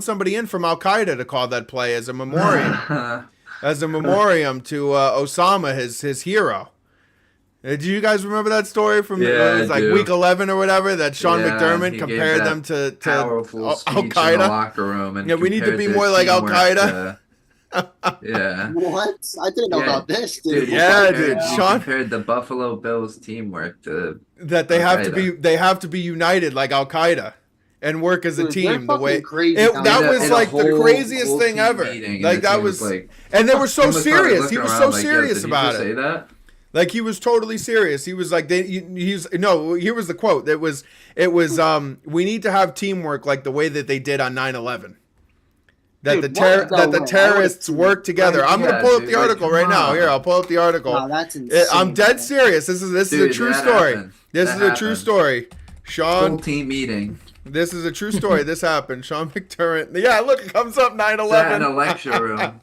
somebody in from Al Qaeda to call that play as a memoriam. As a memoriam to Osama, his hero. Do you guys remember that story from it was like week 11 or whatever that Sean McDermott compared them to powerful Al Qaeda in the locker room, and yeah, we need to be compared more like Al teamwork Qaeda. Yeah. What? I didn't know about this, dude. Yeah, dude. He Sean compared the Buffalo Bills teamwork to that they have to be united like Al Qaeda and work as a Dude, team. they're The way fucking crazy that down was And like the whole craziest thing team ever. meeting, Like and the that team was, like, and they were so Tim was probably serious. He looking was around so like, serious did he about just it. say that? Like he was totally serious. He was like, here was the quote. It was, we need to have teamwork like the way that they did on 9/11. That Dude, the terrorists work together. I'm gonna pull up the article right now. Here, I'll pull up the article. Wow, that's insane. I'm dead serious. This is a true story. This is a true story. Sean, Full team meeting. this is a true story. This happened. Sean McDermott. Yeah, look, it comes up Sat in a 9/11. lecture room.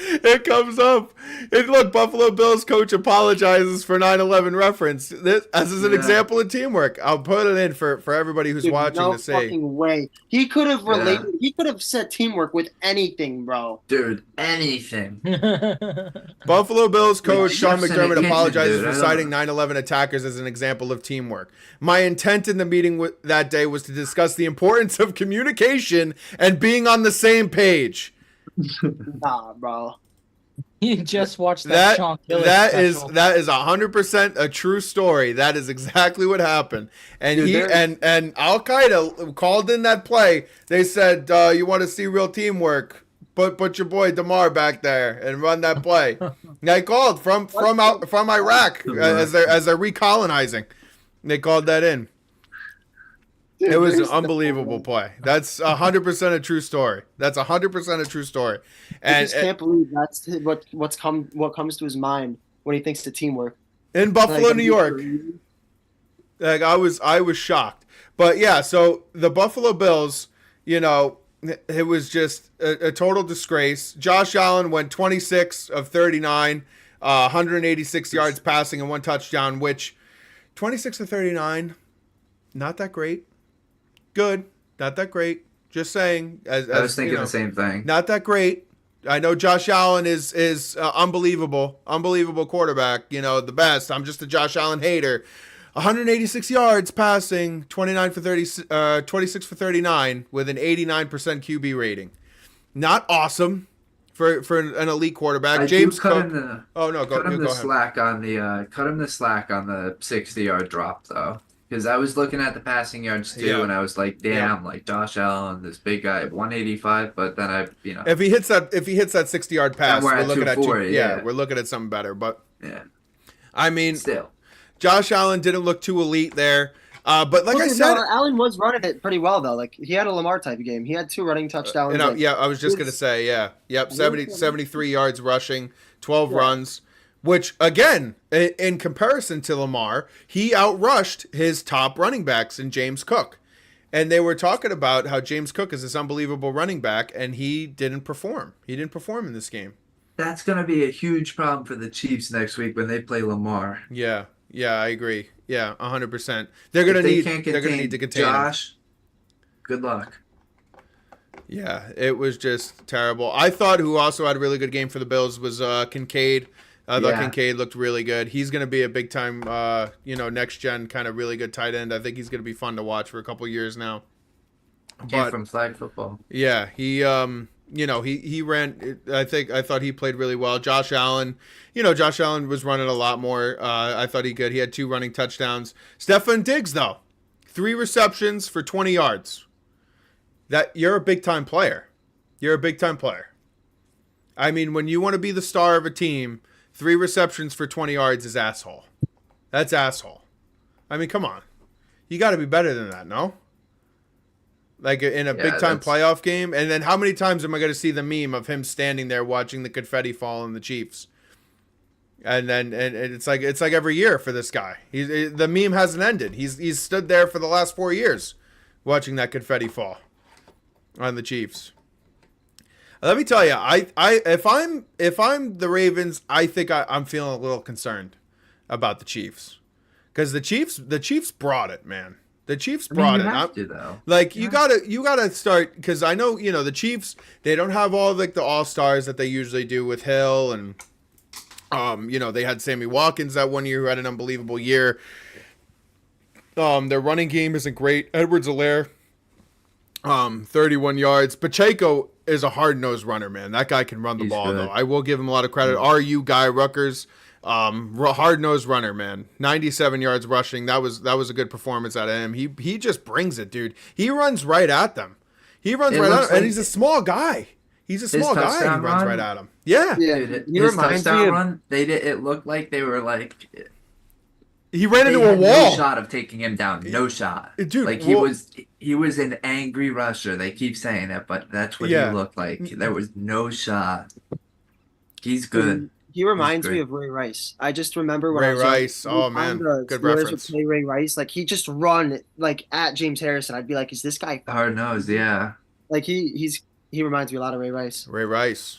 It comes up. Look, Buffalo Bills coach apologizes for 9/11 reference. This as is an example of teamwork. I'll put it in for everybody who's Dude, watching no to see. fucking way. He could have related. He could have said teamwork with anything, bro. Dude, anything. Buffalo Bills coach Like Sean chefs in a McDermott kitchen, apologizes dude. for I don't citing know. 9/11 attackers as an example of teamwork. My intent in the meeting that day was to discuss the importance of communication and being on the same page. Nah, bro. You just watched that Sean Killer special. that is 100% a true story. That is exactly what happened. And Dude, and Al Qaeda called in that play. They said, "You want to see real teamwork? Put your boy Damar back there and run that play." They called from Iraq as they're recolonizing. They called that in. Dude, It was an there's unbelievable play. That's 100% a true story. That's 100% a true story. I And just can't believe that's what comes to his mind when he thinks to teamwork. in Buffalo, Like, New York, like I was shocked. But yeah, so the Buffalo Bills, you know, it was just a total disgrace. Josh Allen went 26 of 39, 186 yards passing and 1 touchdown, which 26 of 39, not that great. Good, not that great. Just saying. I was thinking the same thing. Not that great. I know Josh Allen is unbelievable quarterback. You know, the best. I'm just a Josh Allen hater. 186 yards passing, 26 for 39 with an 89% QB rating. Not awesome for an elite quarterback. James Cook. Cut him the slack on the 60-yard drop though. Because I was looking at the passing yards too, and I was like, "Damn, like Josh Allen, this big guy, 185." But then if he hits that 60-yard pass, we're we're at looking at 240, we're looking at something better. But yeah, I mean, still, Josh Allen didn't look too elite there. But like I said, Allen was running it pretty well though. Like he had a Lamar type of game. He had 2 running touchdowns. I was just gonna say, yep, 73 yards rushing, 12 runs. Which, again, in comparison to Lamar, he outrushed his top running backs in James Cook. And they were talking about how James Cook is this unbelievable running back, and he didn't perform. He didn't perform in this game. that's gonna be a huge problem for the Chiefs next week when they play Lamar. Yeah, I agree. Yeah, 100%. They're gonna need to contain him. Josh. Good luck. Yeah, it was just terrible. I thought who also had a really good game for the Bills was Kincaid. I thought Kincaid looked really good. He's going to be a big time, next gen kind of really good tight end. I think he's going to be fun to watch for a couple years now. Came from flag football. Yeah, he ran. I thought he played really well. Josh Allen, Josh Allen was running a lot more. I thought he could. He had 2 running touchdowns. Stefan Diggs though, 3 receptions for 20 yards. That you're a big time player. You're a big time player. I mean, when you want to be the star of a team, 3 receptions for 20 yards is asshole. That's asshole. I mean, come on. You got to be better than that, no? Like in a big-time playoff game? And then how many times am I going to see the meme of him standing there watching the confetti fall on the Chiefs? And it's like every year for this guy. The meme hasn't ended. He's stood there for the last 4 years, watching that confetti fall on the Chiefs. Let me tell you, if I'm the Ravens, I think I'm feeling a little concerned about the Chiefs, because the Chiefs brought it, man. The Chiefs brought you it. have to, though. Like you gotta start, because I know the Chiefs, they don't have all like the all-stars that they usually do with Hill, and they had Sammy Watkins that one year who had an unbelievable year. Their running game isn't great. Edwards-Helaire, 31 yards. Pacheco is a hard-nosed runner, man. That guy can run the ball, though. I will give him a lot of credit. RU guy, Rutgers, hard-nosed runner, man. 97 yards rushing. That was a good performance out of him. He just brings it, dude. He runs right at them. He runs right at them, and he's a small guy. He's a small guy, and he runs right at him. Yeah. Dude, his touchdown run, it looked like they were like... He ran into a no wall. Shot of taking him down. No shot. Dude, like he was an angry rusher. They keep saying that, but that's what he looked like. There was no shot. He's good. He reminds me of Ray Rice. I just remember when Ray Rice. Oh man, good reference. Would play Ray Rice, like he just run like at James Harrison. I'd be like, is this guy hard nosed? Yeah. Like he reminds me a lot of Ray Rice. Ray Rice.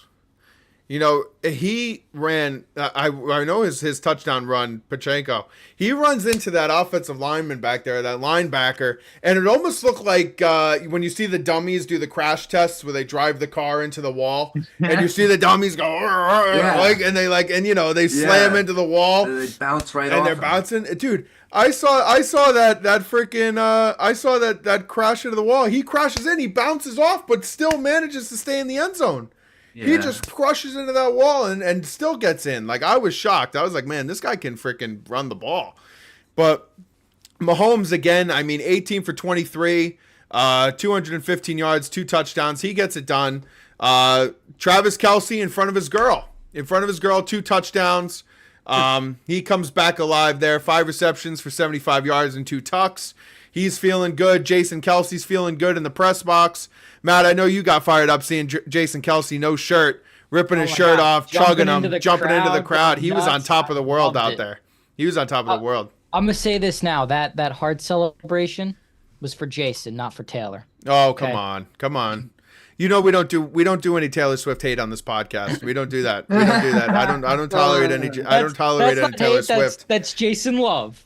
He ran. I know his touchdown run, Pacheco. He runs into that offensive lineman back there, that linebacker, and it almost looked like when you see the dummies do the crash tests where they drive the car into the wall, and you see the dummies go they slam into the wall. They bounce right off. And they're bouncing, dude. I saw that freaking I saw that crash into the wall. He crashes in, he bounces off, but still manages to stay in the end zone. Yeah. He just crushes into that wall and still gets in. Like, I was shocked. I was like, man, this guy can freaking run the ball. But Mahomes, again, 18 for 23, 215 yards, 2 touchdowns. He gets it done. Travis Kelce in front of his girl. 2 touchdowns. He comes back alive there. 5 receptions for 75 yards and 2 tucks. He's feeling good. Jason Kelce's feeling good in the press box. Matt, I know you got fired up seeing Jason Kelce, no shirt, ripping his shirt off, chugging him, jumping into the crowd. He was on top of the world out there. He was on top of the world. I'm going to say this now. That heart celebration was for Jason, not for Taylor. Oh, okay? Come on. We don't do any Taylor Swift hate on this podcast. We don't do that. I don't tolerate any Taylor Swift. That's Jason Love.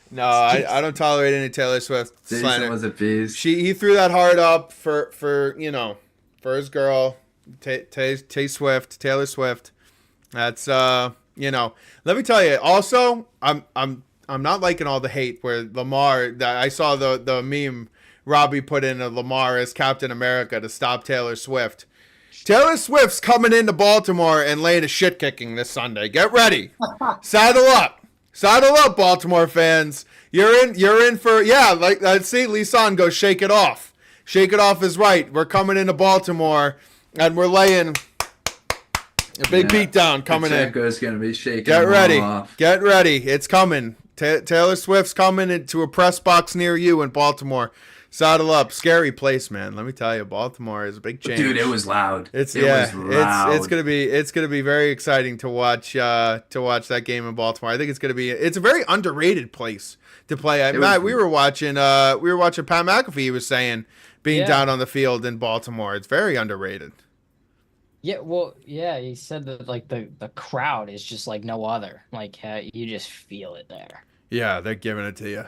No, I don't tolerate any Taylor Swift slander. Jason was a beast. He threw that heart up for his girl, Taylor Swift. That's let me tell you. Also, I'm not liking all the hate where Lamar. I saw the meme Robbie put in of Lamar as Captain America to stop Taylor Swift. Taylor Swift's coming into Baltimore and laying a shit kicking this Sunday. Get ready. Saddle up, Baltimore fans. You're in for let's see, Lisan goes, shake it off. Shake it off is right. We're coming into Baltimore and we're laying a big beatdown coming in. Pacheco's gonna be shaking. Get ready. Off. Get ready. It's coming. Taylor Swift's coming into a press box near you in Baltimore. Saddle up. Scary place, man. Let me tell you, Baltimore is a big change. Dude, it was loud. It's gonna be very exciting to watch that game in Baltimore. I think it's a very underrated place to play. Matt, we were watching Pat McAfee. He was saying being down on the field in Baltimore. It's very underrated. Yeah, well, yeah, he said that like the crowd is just like no other. Like you just feel it there. Yeah, they're giving it to you.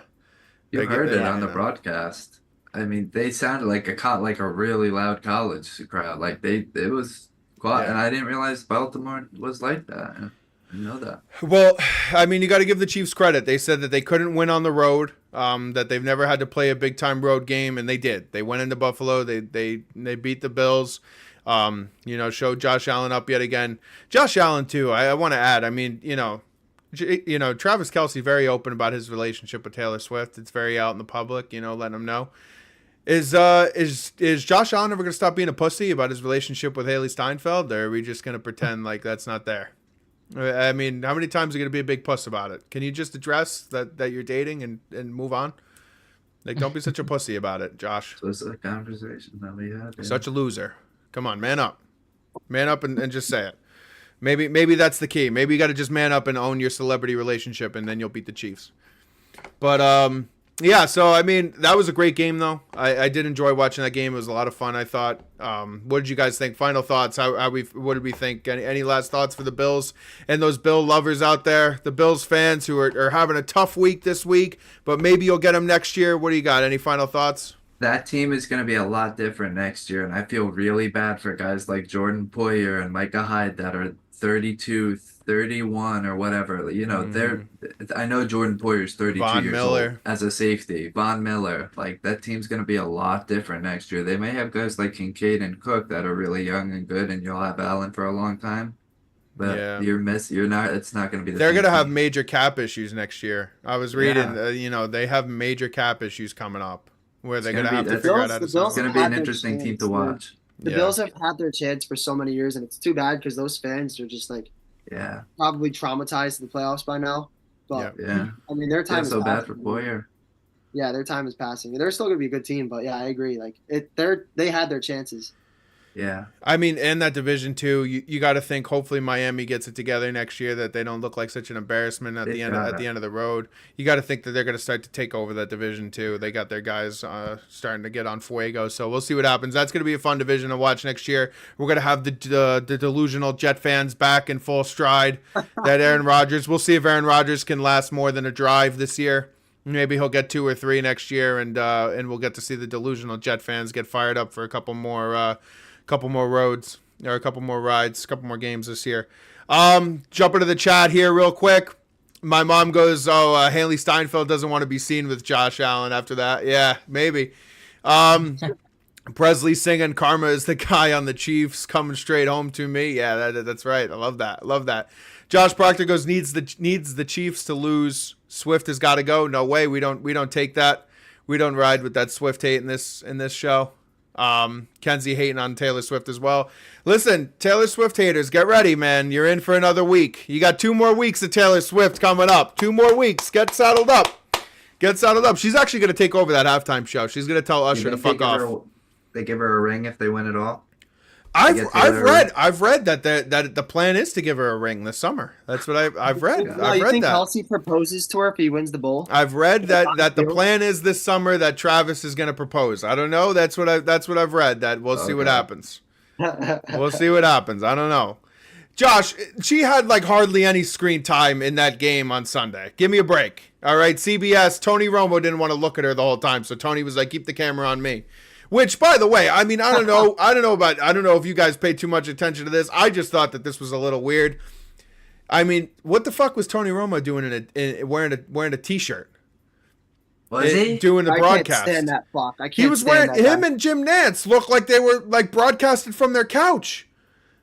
You heard it on the broadcast. They sounded like a really loud college crowd. Like it was quiet, and I didn't realize Baltimore was like that. I didn't know that. Well, you got to give the Chiefs credit. They said that they couldn't win on the road, that they've never had to play a big time road game, and they did. They went into Buffalo. They beat the Bills. Showed Josh Allen up yet again. Josh Allen too. I want to add. Travis Kelce very open about his relationship with Taylor Swift. It's very out in the public. Letting him know. Is Josh Allen ever going to stop being a pussy about his relationship with Haley Steinfeld, or are we just going to pretend like that's not there? How many times are you going to be a big puss about it? Can you just address that you're dating and move on? Like, don't be such a pussy about it, Josh. So it's a conversation that we had. Yeah. Such a loser. Come on, man up. Man up and just say it. Maybe that's the key. Maybe you got to just man up and own your celebrity relationship, and then you'll beat the Chiefs. But yeah. So I mean, that was a great game, though. I did enjoy watching that game. It was a lot of fun, I thought. What did you guys think? Final thoughts? What did we think? Any last thoughts for the Bills and those Bill lovers out there, the Bills fans who are having a tough week this week, but maybe you'll get them next year. What do you got? Any final thoughts? That team is going to be a lot different next year, and I feel really bad for guys like Jordan Poyer and Micah Hyde that are 32, 31 or whatever. You know, I know Jordan Poyer's 32 Von years Miller. old as a safety. Von Miller, like that team's going to be a lot different next year. They may have guys like Kincaid and Cook that are really young and good, and you'll have Allen for a long time. But Yeah. it's not going to be the They're same going to have team. major cap issues next year. I was reading, Yeah. they have major cap issues coming up where they're It's going to gonna have be- to the figure out Bills- how to the sell. Bills It's going to be had an their interesting team to chance, man. watch. The Yeah. Bills have had their chance for so many years, and it's too bad because those fans are just like Yeah, probably traumatized to the playoffs by now. But yeah. I mean, their time Feel is so bad for passing. Poyer. Yeah, their time is passing. They're still gonna be a good team, but yeah, I agree. Like they had their chances. Yeah. I mean, in that division too, you got to think. Hopefully, Miami gets it together next year. That they don't look like such an embarrassment at They the end gotta. of the road. You got to think that they're going to start to take over that division too. They got their guys starting to get on fuego. So we'll see what happens. That's going to be a fun division to watch next year. We're going to have the delusional Jet fans back in full stride. That Aaron Rodgers. We'll see if Aaron Rodgers can last more than a drive this year. Maybe he'll get 2 or 3 next year, and we'll get to see the delusional Jet fans get fired up for a couple more roads or a couple more rides, a couple more games this year. Jump into the chat here real quick. My mom goes, Haley Steinfeld doesn't want to be seen with Josh Allen after that. Yeah, maybe. Presley singing Karma is the guy on the Chiefs coming straight home to me. Yeah, that's right. I love that. Josh Proctor goes, needs the Chiefs to lose. Swift has got to go. No way. We don't take that. We don't ride with that Swift hate in this show. Kenzie hating on Taylor Swift as well. Listen, Taylor Swift haters, get ready, man. You're in for another week. You got 2 more weeks of Taylor Swift coming up. 2 more weeks. Get saddled up. She's actually going to take over that halftime show. She's going to tell Usher to You think fuck off. They give her a ring if they win it all. I've get Taylor read that the plan is to give her a ring this summer. That's what I've read. Yeah. Oh, I've you read think that. Kelsey proposes to her if he wins the bowl? I've read that the plan is this summer that Travis is going to propose. I don't know. That's what I've read. That we'll see what Okay. happens. We'll see what happens. I don't know. Josh, she had like hardly any screen time in that game on Sunday. Give me a break. All right, CBS. Tony Romo didn't want to look at her the whole time, so Tony was like, "Keep the camera on me." Which, by the way, I mean, I don't know if you guys paid too much attention to this. I just thought that this was a little weird. I mean, what the fuck was Tony Romo doing wearing a t-shirt? Was he? Doing the I broadcast? can't stand that fuck. I can't. He was stand wearing that him guy. and Jim Nantz looked like they were like broadcasted from their couch.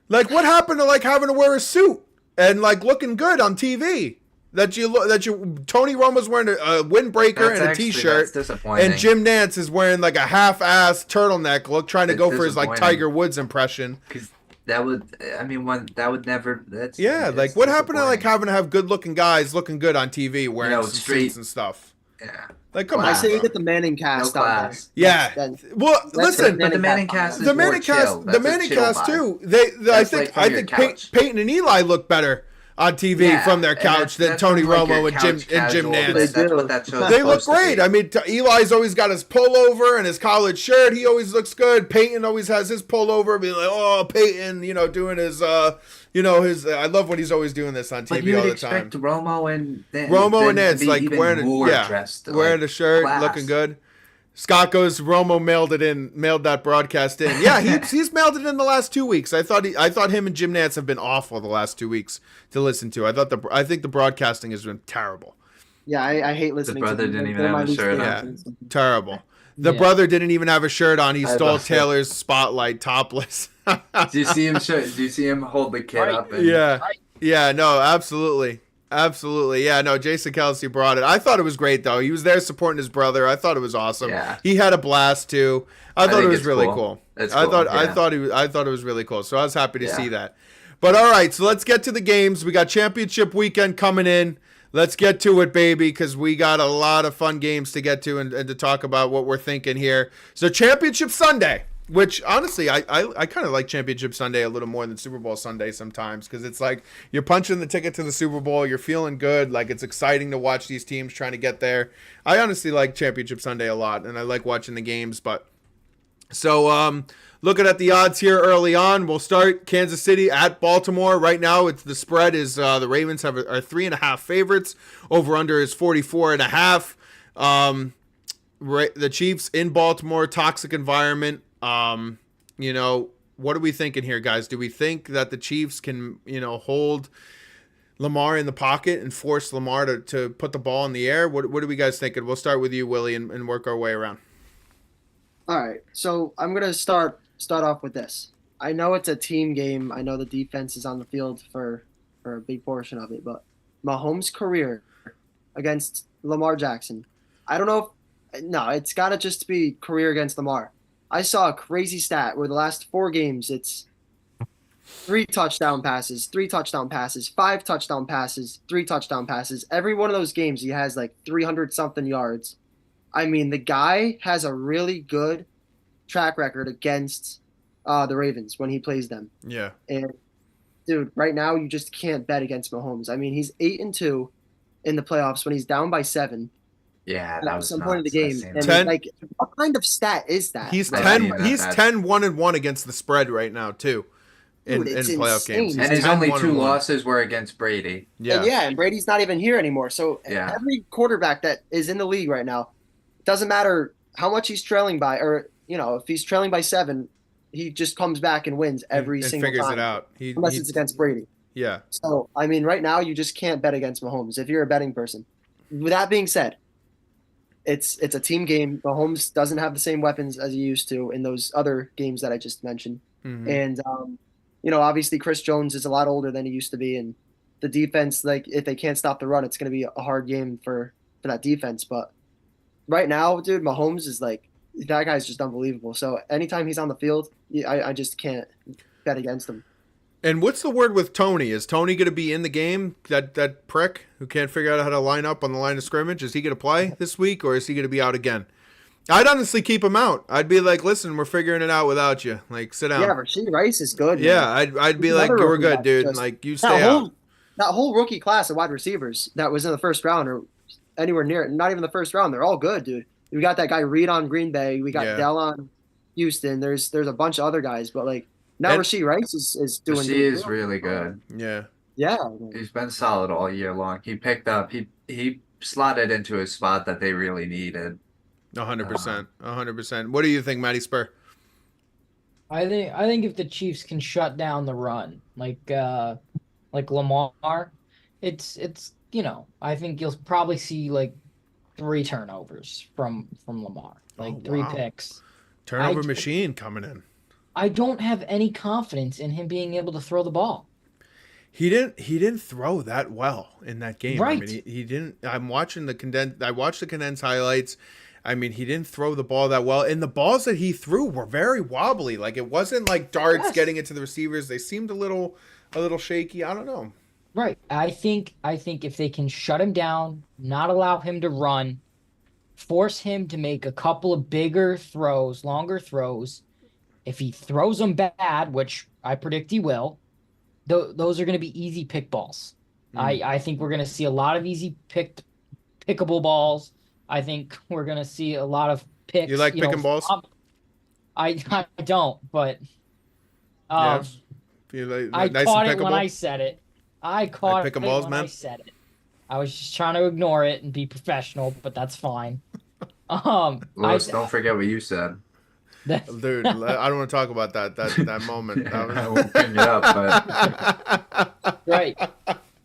Like, what happened to like having to wear a suit and like looking good on TV? Tony Romo's wearing a windbreaker and a t-shirt, That's disappointing. and Jim Nantz is wearing like a half-ass turtleneck look, trying to It's go for his like disappointing. Tiger Woods impression. Because that would, I mean, that would never. That's Yeah, it's like what happened to like disappointing. having to have good-looking guys looking good on TV wearing know, some straight- suits and stuff? Yeah. Like, come I on. say we bro. get the Manning cast No out there. class. Yeah. Then- Well, listen, But the Manning cast is the more Manning chill. cast, That's a chill vibe. too. I That's like from your think couch. Peyton and Eli look better on TV Yeah, from their and couch than that's Tony from, like, Romo your and Jim couch Jim casual. Nantz. They That's do. what that show's They look supposed to great. be. I mean, Eli's always got his pullover and his collared shirt. He always looks good. Peyton always has his pullover, being like, "Oh, Peyton," doing his, his. I love when he's always doing this on But TV you all would the time. expect Romo and Romo and to Nance be like even wearing more a dressed, wearing like, a shirt, class. looking good. Scott goes, Romo mailed that broadcast in. Yeah, he's mailed it in the last 2 weeks. I thought him and Jim Nantz have been awful the last 2 weeks to listen to. I think the broadcasting has been terrible. Yeah, I hate listening. brother to them. didn't even They're have my a least shirt favorite on. things. Terrible. The Yeah. brother didn't even have a shirt on. He I stole love it. Taylor's spotlight topless. Do you see him? Do you see him hold the kid Right. up? And, Yeah, no, absolutely. Yeah, no, Jason Kelsey brought it. I thought it was great, though. He was there supporting his brother. I thought it was awesome. Yeah. He had a blast, too. I thought it think was it's really cool. cool. It's I cool, thought yeah. I thought it was really cool. So I was happy to Yeah. see that. But all right, so let's get to the games. We got championship weekend coming in. Let's get to it, baby, because we got a lot of fun games to get to and to talk about what we're thinking here. So championship Sunday. Which honestly, I kind of like Championship Sunday a little more than Super Bowl Sunday sometimes, because it's like you're punching the ticket to the Super Bowl, you're feeling good, like it's exciting to watch these teams trying to get there. I honestly like Championship Sunday a lot, and I like watching the games. But so looking at the odds here early on, we'll start Kansas City at Baltimore. Right now, the spread is the Ravens are 3.5 favorites. Over under is 44.5. The Chiefs in Baltimore, toxic environment. What are we thinking here, guys? Do we think that the Chiefs can, hold Lamar in the pocket and force Lamar to put the ball in the air? What are we guys thinking? We'll start with you, Willie, and work our way around. All right, so I'm gonna start off with this. I know it's a team game. I know the defense is on the field for a big portion of it, but Mahomes' career against Lamar Jackson, I don't know. No, it's got to just be career against Lamar. I saw a crazy stat where the last 4 games, it's 3 touchdown passes, 3 touchdown passes, 5 touchdown passes, 3 touchdown passes. Every one of those games, he has like 300-something yards. I mean, the guy has a really good track record against the Ravens when he plays them. Yeah. And, dude, right now you just can't bet against Mahomes. I mean, he's 8-2 in the playoffs when he's down by 7. Yeah, that At was some point in the nuts. game. I seen And, that. what kind of stat is that? He's Right. 10. Yeah, He's that's- 10-1-1 against the spread right now too, in Dude, it's playoff insane. games. And his only 2 10-1-1. losses were against Brady. Yeah. And Brady's not even here anymore. So Yeah. every quarterback that is in the league right now, doesn't matter how much he's trailing by, or if he's trailing by 7, he just comes back and wins every and single figures time. it out. Unless it's against Brady. Yeah. So I mean, right now you just can't bet against Mahomes if you're a betting person. With that being said, it's a team game. Mahomes doesn't have the same weapons as he used to in those other games that I just mentioned. Mhm. And obviously Chris Jones is a lot older than he used to be, and the defense, like if they can't stop the run, it's going to be a hard game for that defense. But right now, dude, Mahomes is like, that guy's just unbelievable. So anytime he's on the field, I just can't bet against him. And what's the word with Tony? Is Tony going to be in the game? That prick who can't figure out how to line up on the line of scrimmage? Is he going to play this week, or is he going to be out again? I'd honestly keep him out. I'd be like, listen, we're figuring it out without you. Like, sit down. Yeah, Rasheed Rice is good. Yeah, man. I'd be He's like, another you're rookie good, that dude. just- Like, you stay out. That whole rookie class of wide receivers that was in the first round or anywhere near it, not even the first round, they're all good, dude. We got that guy Reed on Green Bay. We got Yeah. Dell on Houston. There's a bunch of other guys, but like now And- Rasheed Rice is doing. She is really good. Yeah. Yeah. He's been solid all year long. He picked up. He slotted into a spot that they really needed. 100%. 100%. What do you think, Matty Spur? I think if the Chiefs can shut down the run, like Lamar, it's I think you'll probably see like 3 turnovers from Lamar, like 3 wow. picks. Turnover I- machine coming in. I don't have any confidence in him being able to throw the ball. He didn't throw that well in that game. Right. I mean, he didn't. I watched the condensed highlights. I mean, he didn't throw the ball that well, and the balls that he threw were very wobbly. Like, it wasn't like darts Yes. getting it to the receivers. They seemed a little shaky. I don't know. Right. I think if they can shut him down, not allow him to run, force him to make a couple of bigger throws, longer throws. If he throws them bad, which I predict he will, those are going to be easy pick balls. I think we're going to see a lot of easy pickable balls. I think we're going to see a lot of picks. You like picking balls? I don't, but Yeah. You like, I nice caught and it when pickable? I said it. I caught it picking when balls, I man? said it. I was just trying to ignore it and be professional, but that's fine. Lewis, don't forget what you said. Dude, I don't want to talk about that moment. That I won't bring it up, but right.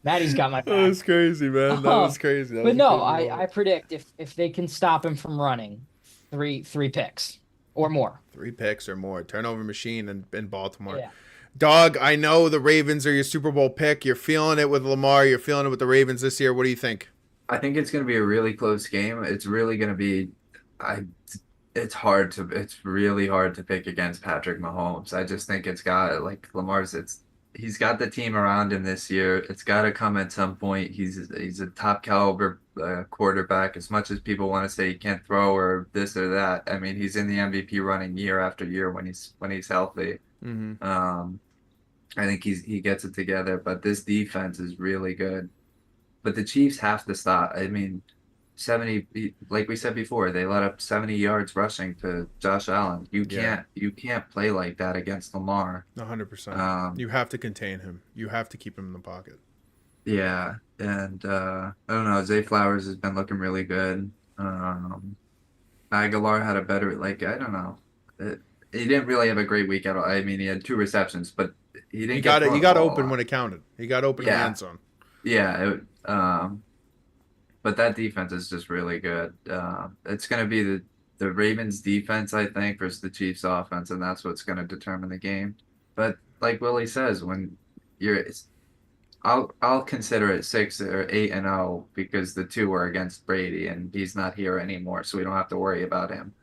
Maddie's got my That back. was crazy, man. That was crazy. That But was a no, crazy I moment. predict if they can stop him from running, three picks or more. 3 picks or more. Turnover machine in Baltimore. Yeah. Dog, I know the Ravens are your Super Bowl pick. You're feeling it with Lamar. You're feeling it with the Ravens this year. What do you think? I think it's going to be a really close game. It's really going to be. It's really hard to pick against Patrick Mahomes. I just think it's got like Lamar's. he's got the team around him this year. It's got to come at some point. He's a top caliber quarterback. As much as people want to say he can't throw or this or that, I mean, he's in the MVP running year after year when he's healthy. Mm-hmm. I think he gets it together. But this defense is really good. But the Chiefs have to stop. I mean, 70, like we said before, they let up 70 yards rushing to Josh Allen. You can't play like that against Lamar. 100%. You have to contain him. You have to keep him in the pocket. Yeah, and I don't know. Zay Flowers has been looking really good. Aguilar had a better, I don't know. He didn't really have a great week at all. I mean, he had 2 receptions, but he didn't. He got open when it counted. He got open in the end zone. Yeah. But that defense is just really good. It's going to be the Ravens defense, I think, versus the Chiefs offense, and that's what's going to determine the game. But like Willie says, when I'll consider it 6 or 8-0 because the 2 were against Brady and he's not here anymore, so we don't have to worry about him.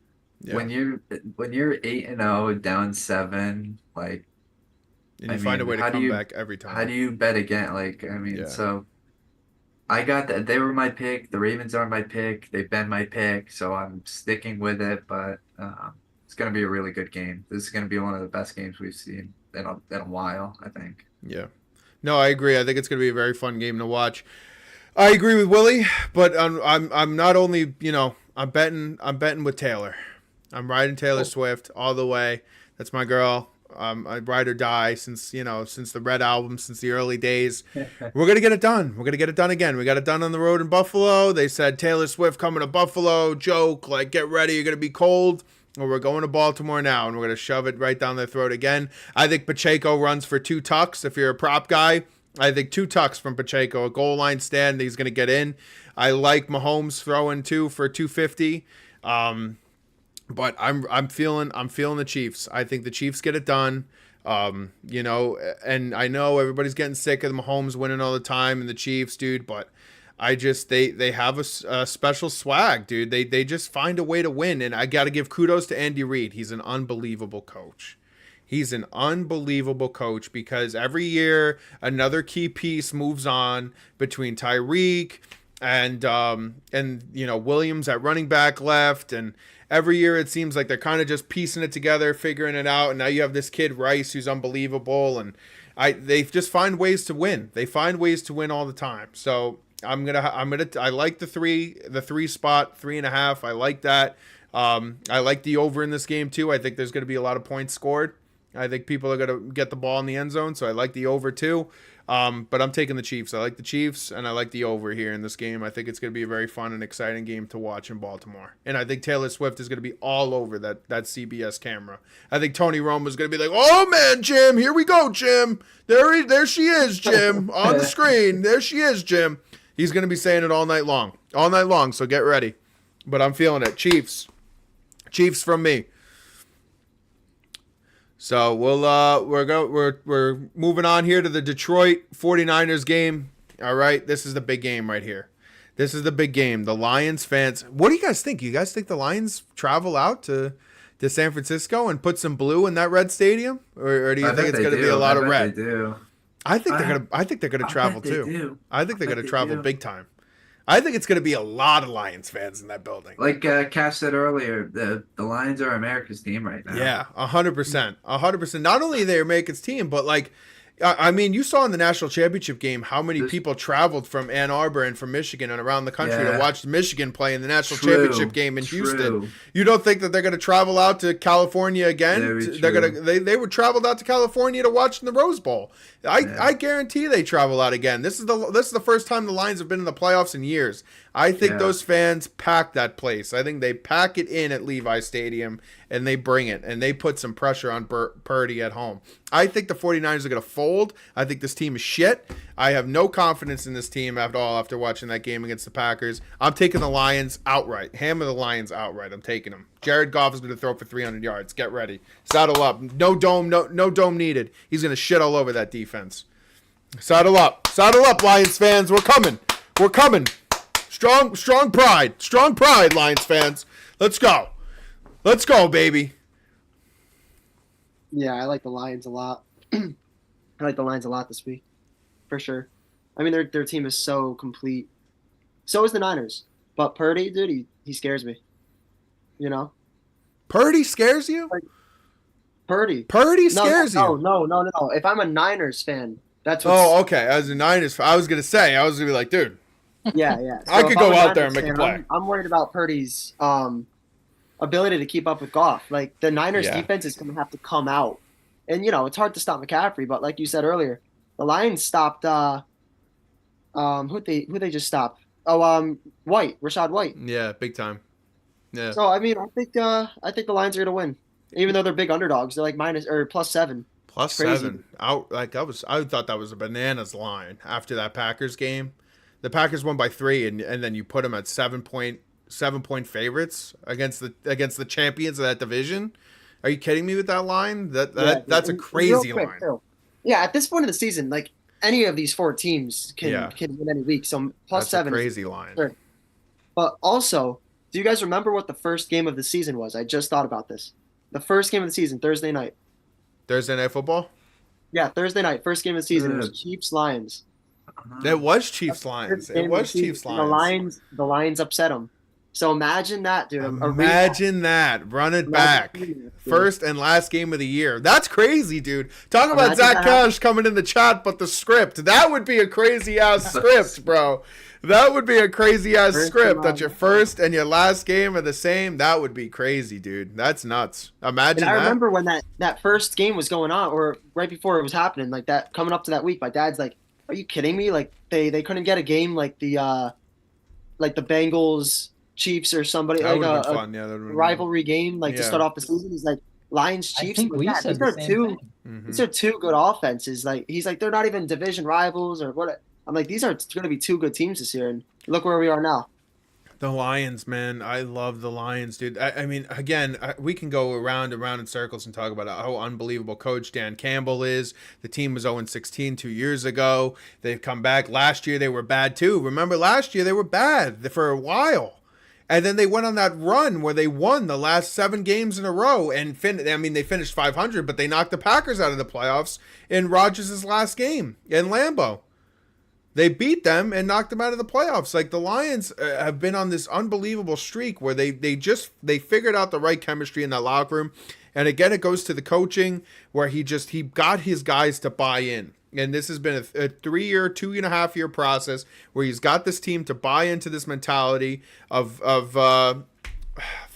Yeah. When you're 8-0 down 7, and you find a way to come back every time. How do you bet again? So. I got that. They were my pick. The Ravens are my pick. They've been my pick, so I'm sticking with it. But it's going to be a really good game. This is going to be one of the best games we've seen in a while, I think. Yeah. No, I agree. I think it's going to be a very fun game to watch. I agree with Willie, but I'm not only, I'm betting with Taylor. I'm riding Taylor Swift all the way. That's my girl. I ride or die since the Red Album, since the early days. We're going to get it done. We're going to get it done again. We got it done on the road in Buffalo. They said Taylor Swift coming to Buffalo. Joke, get ready. You're going to be cold. Well, we're going to Baltimore now, and we're going to shove it right down their throat again. I think Pacheco runs for 2 tucks. If you're a prop guy, I think 2 tucks from Pacheco. A goal line stand. He's going to get in. I like Mahomes throwing 2 for 250. But I'm feeling the Chiefs. I think the Chiefs get it done. And I know everybody's getting sick of the Mahomes winning all the time and the Chiefs, dude. But they have a special swag, dude. They just find a way to win, and I got to give kudos to Andy Reid. He's an unbelievable coach. He's an unbelievable coach because every year another key piece moves on between Tyreek and Williams at running back left, and every year it seems like they're kind of just piecing it together, figuring it out. And now you have this kid Rice who's unbelievable, and they just find ways to win. They find ways to win all the time. So I like the 3 spot, 3.5. I like that. I like the over in this game too. I think there's going to be a lot of points scored. I think people are going to get the ball in the end zone, so I like the over too. But I'm taking the Chiefs. I like the Chiefs, and I like the over here in this game. I think it's going to be a very fun and exciting game to watch in Baltimore. And I think Taylor Swift is going to be all over that CBS camera. I think Tony Romo is going to be like, "Oh man, Jim, here we go, Jim. There she is, Jim, on the screen. There she is, Jim." He's going to be saying it all night long. So get ready. But I'm feeling it. Chiefs from me. So we're moving on here to the Detroit 49ers game. All right, this is the big game right here. This is the big game. The Lions fans. What do you guys think? You guys think the Lions travel out to San Francisco and put some blue in that red stadium, or do you think it's going to be a lot of red? They do. I think they're gonna travel too. I think they're gonna travel big time. I think it's going to be a lot of Lions fans in that building. Like Cash said earlier, the Lions are America's team right now. Yeah, 100%. 100%. Not only are they America's team, but you saw in the national championship game how many people traveled from Ann Arbor and from Michigan and around the country to watch Michigan play in the national championship game in Houston. You don't think that they're going to travel out to California again? They were traveled out to California to watch in the Rose Bowl. I guarantee they travel out again. This is the first time the Lions have been in the playoffs in years. I think those fans pack that place. I think they pack it in at Levi Stadium and they bring it and they put some pressure on Purdy at home. I think the 49ers are going to fold. I think this team is shit. I have no confidence in this team at all after watching that game against the Packers. I'm taking the Lions outright. Hammer the Lions outright. I'm taking them. Jared Goff is going to throw for 300 yards. Get ready. Saddle up. No dome needed. He's going to shit all over that defense. Saddle up. Saddle up, Lions fans. We're coming. We're coming. Strong pride. Strong pride, Lions fans. Let's go. Let's go, baby. Yeah, I like the Lions a lot. I like the Lions a lot this week, for sure. I mean, their team is so complete. So is the Niners. But Purdy, dude, he scares me. You know? Purdy scares you? Purdy. Purdy scares no, you? No. If I'm a Niners fan, that's what. Oh, okay. As a Niners, I was gonna say, I was gonna be like, dude, Yeah. So I could if go I'm a out there and Niners make a fan, play. I'm worried about Purdy's ability to keep up with Goff. Like the Niners Yeah. defense is going to have to come out, and it's hard to stop McCaffrey. But like you said earlier, the Lions stopped. Who they just stopped? Oh, White, Rashad White. Yeah, big time. Yeah. So I mean, I think the Lions are going to win, even though they're big underdogs. They're like minus or +7. Plus Crazy. 7. I thought that was a bananas line after that Packers game. The Packers won by 3, and then you put them at 7-point favorites against the champions of that division. Are you kidding me with that line? That's a And crazy real quick, line. too. Yeah, at this point of the season, like any of these 4 teams can Yeah. win any week. So That's +7 a is crazy line. Sure. But also, do you guys remember what the first game of the season was? I just thought about this. The first game of the season, Thursday night. Thursday Night Football. Yeah, Thursday night, first game of the season. It was Chiefs Lions. It was Chiefs Lions. It was Chiefs Lions. The Lions upset them. So imagine that, dude. Imagine that. Run it back. First and last game of the year. That's crazy, dude. Talk about Imagine Zach that. Cash coming in the chat, but the script. That would be a crazy ass script, bro. That would be a crazy ass First script. and That last. your first and your last game are the same. That would be crazy, dude. That's nuts. Imagine And I that. remember when that first game was going on, or right before it was happening, like that coming up to that week. My dad's like, "Are you kidding me? Like they couldn't get a game like the Bengals Chiefs or somebody That like would have been a fun. Yeah, that would have been rivalry game like to Yeah. start off the season." He's like, "Lions I Chiefs." think I'm we like, "Dad, said these the are same two. thing. Mhm. These are two good offenses. Like he's like, they're not even division rivals or what. I'm like, these are going to be two good teams this year, and look where we are now. The Lions, man. I love the Lions, dude. I mean, again, we can go around and around in circles and talk about how unbelievable coach Dan Campbell is. The team was 0-16 2 years ago. They've come back. Last year, they were bad, too. Remember, last year, they were bad for a while. And then they went on that run where they won the last 7 games in a row. And they finished 500, but they knocked the Packers out of the playoffs in Rodgers' last game in Lambeau. They beat them and knocked them out of the playoffs. Like the Lions have been on this unbelievable streak where they figured out the right chemistry in that locker room. And again, it goes to the coaching where he got his guys to buy in. And this has been a 3-year, 2.5-year process where he's got this team to buy into this mentality of for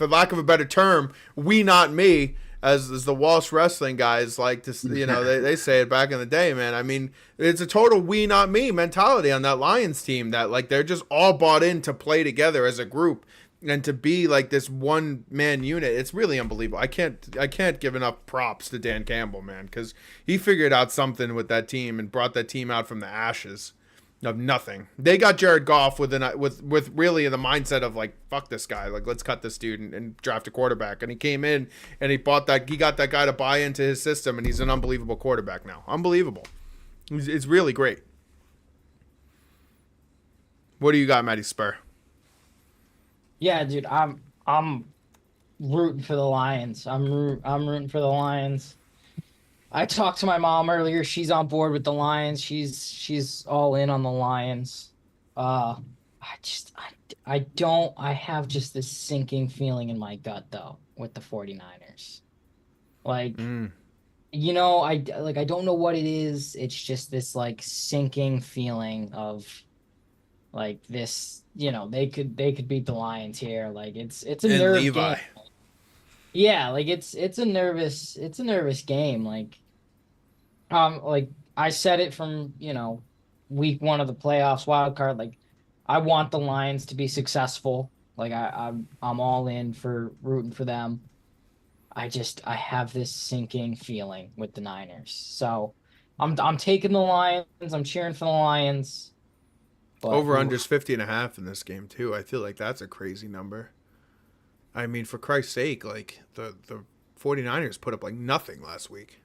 lack of a better term, we not me. As the Walsh wrestling guys like to, they say it back in the day, man. I mean, it's a total we not me mentality on that Lions team that like they're just all bought in to play together as a group and to be like this one man unit. It's really unbelievable. I can't give enough props to Dan Campbell, man, because he figured out something with that team and brought that team out from the ashes of nothing. They got Jared Goff with really the mindset of like, fuck this guy, like let's cut this dude and draft a quarterback. And he came in and he got that guy to buy into his system, and he's an unbelievable quarterback now. Unbelievable. It's really great. What do you got, Matty Spur? Yeah, dude, I'm rooting for the Lions. I'm rooting for the Lions. I talked to my mom earlier. She's on board with the Lions. She's all in on the Lions. I have just this sinking feeling in my gut though with the 49ers. Like I don't know what it is. It's just this like sinking feeling of like this, they could beat the Lions here. Like it's a And nerve Levi. game. Yeah, like it's a nervous game. Like I said it from, week 1 of the playoffs wild card. Like I want the Lions to be successful. Like I'm all in for rooting for them. I have this sinking feeling with the Niners. So I'm taking the Lions. I'm cheering for the Lions. But, Over unders 50.5 in this game too. I feel like that's a crazy number. I mean, for Christ's sake, like the 49ers put up like nothing last week.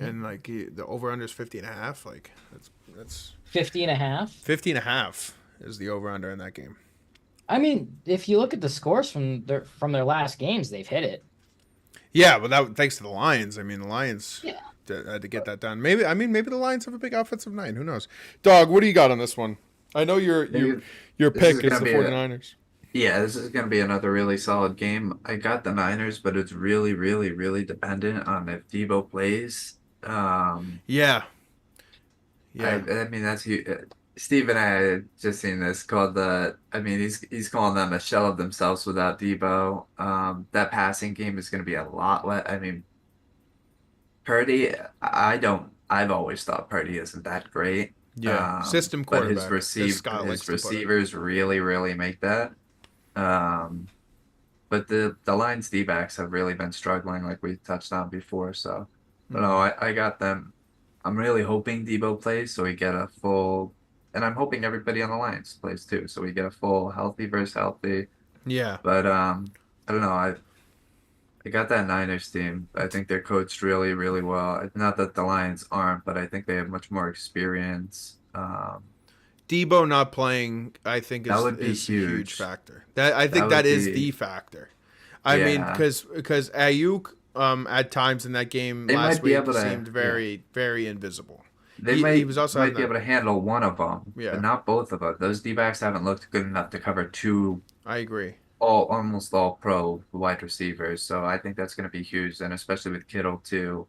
And like the over under is 50.5. Like that's 50.5. 50.5 is the over under in that game. I mean, if you look at the scores from their last games, they've hit it. Yeah, but that thanks to the Lions. I mean, the Lions Yeah. had to get that done. Maybe the Lions have a big offensive nine. Who knows? Dog, what do you got on this one? I know your Maybe pick is is gonna the be 49ers. Yeah, this is going to be another really solid game. I got the Niners, but it's really, really, really dependent on if Debo plays. Yeah. I mean, Steve and I had just seen this called he's calling them a shell of themselves without Debo. That passing game is going to be a lot less. I mean, Purdy, I've always thought Purdy isn't that great. Yeah. System But quarterback. As Scott likes his to put it. receivers really, really make that. But the Lions D-backs have really been struggling, like we touched on before. So, but no, I got them. I'm really hoping Debo plays, so we get a full, and I'm hoping everybody on the Lions plays too, so we get a full healthy versus healthy. Yeah. But I don't know. I got that Niners team. I think they're coached really, really well. Not that the Lions aren't, but I think they have much more experience. Debo not playing, I think, That is would be a huge huge. factor. I think That that would is be- the factor. I mean, Yeah. because Ayuk at times in that game They last might be week able to- seemed very, very invisible. They He was also might having be able to handle one of them, Yeah. but not both of them. Those D-backs haven't looked good enough to cover two I agree. almost all pro wide receivers. So I think that's going to be huge, and especially with Kittle too.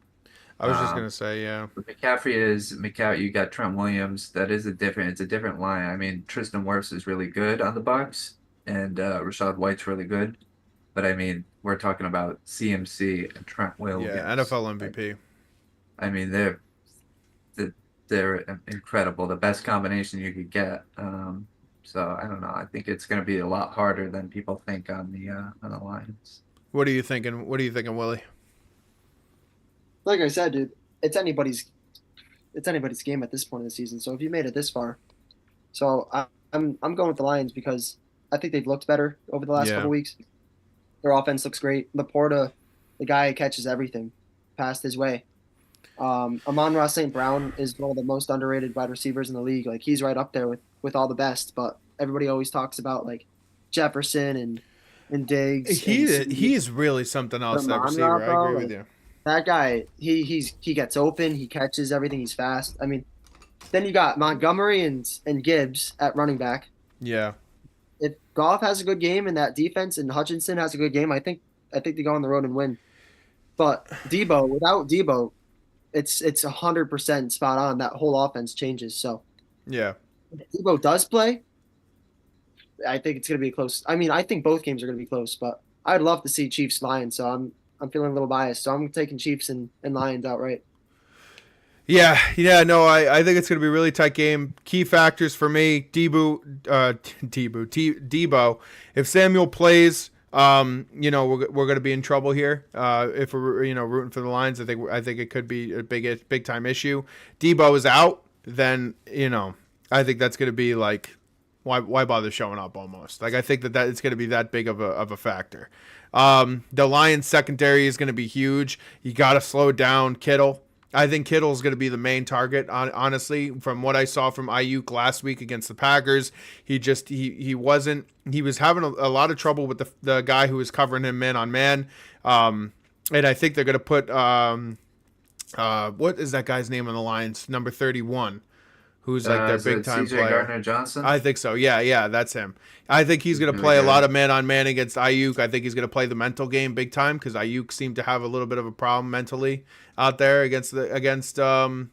I was just Um, gonna say, yeah. But McCaffrey. You got Trent Williams. It's a different line. I mean, Tristan Wirfs is really good on the Bucks, and Rashad White's really good. But I mean, we're talking about CMC and Trent Williams. Yeah, NFL MVP. I mean, they're incredible. The best combination you could get. So I don't know. I think it's going to be a lot harder than people think on the Lions. What are you thinking? What are you thinking, Willie? Like I said, dude, it's anybody's game at this point in the season. So if you made it this far, I'm going with the Lions because I think they've looked better over the last Yeah. couple weeks. Their offense looks great. Laporta, the guy catches everything, passed his way. Amon-Ra St. Brown is one of the most underrated wide receivers in the league. Like he's right up there with all the best. But everybody always talks about like Jefferson and Diggs. He's really something else. That Amon-Ra, receiver, I bro, agree with like, you. That guy, he gets open, he catches everything, he's fast. I mean, then you got Montgomery and Gibbs at running back. Yeah. If Goff has a good game in that defense and Hutchinson has a good game, I think they go on the road and win. But without Debo, it's 100% spot on. That whole offense changes. So Yeah. if Debo does play, I think it's gonna be close. I mean, I think both games are gonna be close, but I'd love to see Chiefs Lions. So I'm feeling a little biased. So I'm taking Chiefs and Lions outright. Yeah, no, I think it's going to be a really tight game. Key factors for me, Debo. If Samuel plays, we're going to be in trouble here. If we're rooting for the Lions, I think it could be a big time issue. Debo is out, then I think that's going to be like, why bother showing up almost? Like I think that it's going to be that big of a factor. The Lions secondary is going to be huge. You got to slow down Kittle. I think Kittle's going to be the main target, honestly. From what I saw from Ayuk last week against the Packers, he was having a lot of trouble with the guy who was covering him man on man. And I think they're going to put what is that guy's name on the Lions? Number 31. Who's like their big time CJ player? Gardner-Johnson? I think so. Yeah, that's him. I think he's going to play a lot of man-on-man against Ayuk. I think he's going to play the mental game big time because Ayuk seemed to have a little bit of a problem mentally out there against the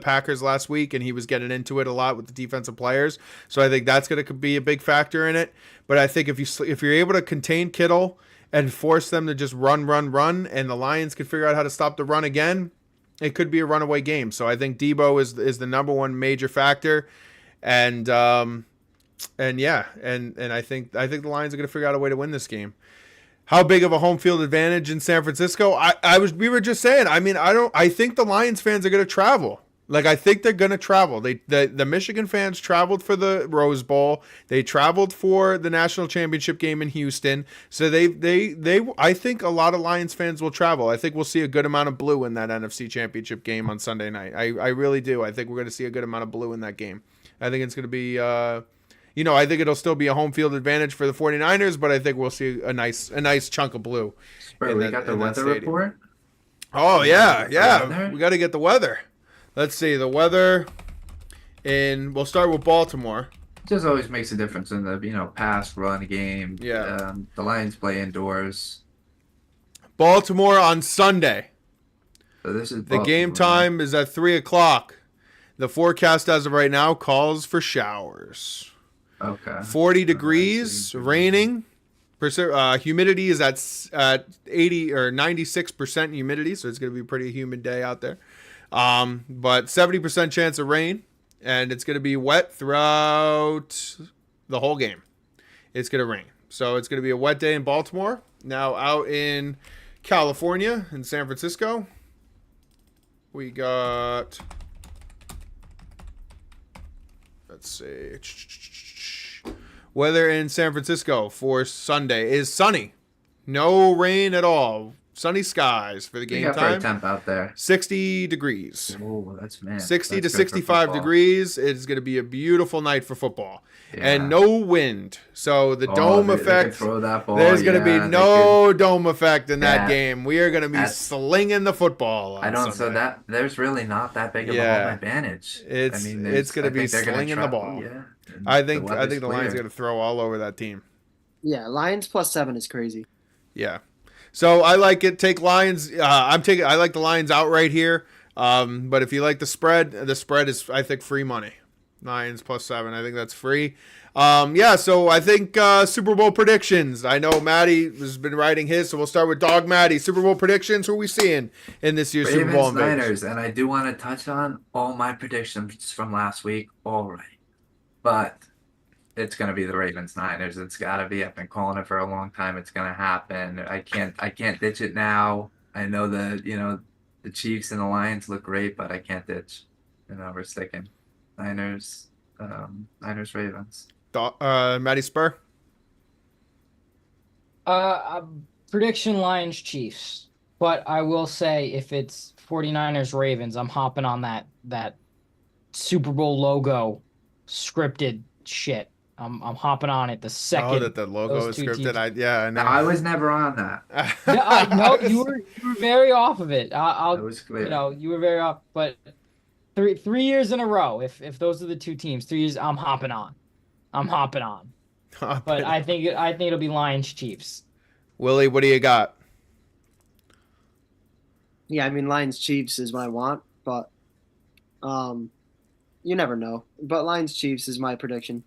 Packers last week, and he was getting into it a lot with the defensive players. So I think that's going to be a big factor in it. But I think if you're able to contain Kittle and force them to just run, and the Lions can figure out how to stop the run again, it could be a runaway game. So I think Debo is the number one major factor, and I think the Lions are going to figure out a way to win this game. How big of a home field advantage in San Francisco? We were just saying. I mean, I think the Lions fans are going to travel. Like I think they're going to travel. The Michigan fans traveled for the Rose Bowl. They traveled for the national championship game in Houston. So I think a lot of Lions fans will travel. I think we'll see a good amount of blue in that NFC championship game on Sunday night. I really do. I think we're going to see a good amount of blue in that game. I think it's going to be I think it'll still be a home field advantage for the 49ers, but I think we'll see a nice chunk of blue. Bro, we got the weather report. Oh, yeah. Weather? We got to get the weather. Let's see. The weather we'll start with Baltimore. Just always makes a difference in the, pass, run game. Yeah. The Lions play indoors. Baltimore on Sunday. So this is The game time is at 3 o'clock. The forecast as of right now calls for showers. Okay. 40 degrees, raining. Humidity is at 80 or 96% humidity, so it's going to be a pretty humid day out there. But 70% chance of rain, and it's going to be wet throughout the whole game. It's going to rain. So it's going to be a wet day in Baltimore. Now out in California, in San Francisco, we got... Let's see. Weather in San Francisco for Sunday is sunny. No rain at all. Sunny skies for the game time. Temp out there. 60 degrees. Oh, that's 60 that's to good for 65 football. degrees. It's going to be a beautiful night for football. Yeah. And no wind. So the dome they can effect. throw that ball. There's going to be they no dome effect in that Yeah. game. We are going to be That's- slinging the football. On I don't. So Sunday. that there's really not that big of a Yeah. home advantage. It's there's- gonna I be think they're gonna slinging the ball. Yeah. And I think weather's the Lions are clear. going to throw all over that team. Yeah, Lions +7 is crazy. Yeah. So I like it. Take Lions. I like the Lions outright here. But if you like the spread is, I think, free money. Lions +7. I think that's free. So I think Super Bowl predictions. I know Maddie has been writing his, so we'll start with Dog Maddie. Super Bowl predictions. Who are we seeing in this year's Super Bowl? Ravens, Niners, and I do want to touch on all my predictions from last week. All right, but it's gonna be the Ravens Niners. It's gotta be. I've been calling it for a long time. It's gonna happen. I can't ditch it now. I know the Chiefs and the Lions look great, but I can't ditch. We're sticking Niners, Ravens. Maddie Spur. Prediction Lions Chiefs. But I will say if it's 49ers Ravens, I'm hopping on that Super Bowl logo scripted shit. I'm hopping on it the second. Oh, that the logo those is two scripted. teams- I know. No, I was never on that. No, you were very off of it. It I'll was clear. you were very off. But 3 years in a row, if those are the two teams, 3 years, I'm hopping on. But I think it'll be Lions Chiefs. Willie, what do you got? Yeah, I mean Lions Chiefs is what I want, but you never know. But Lions Chiefs is my prediction.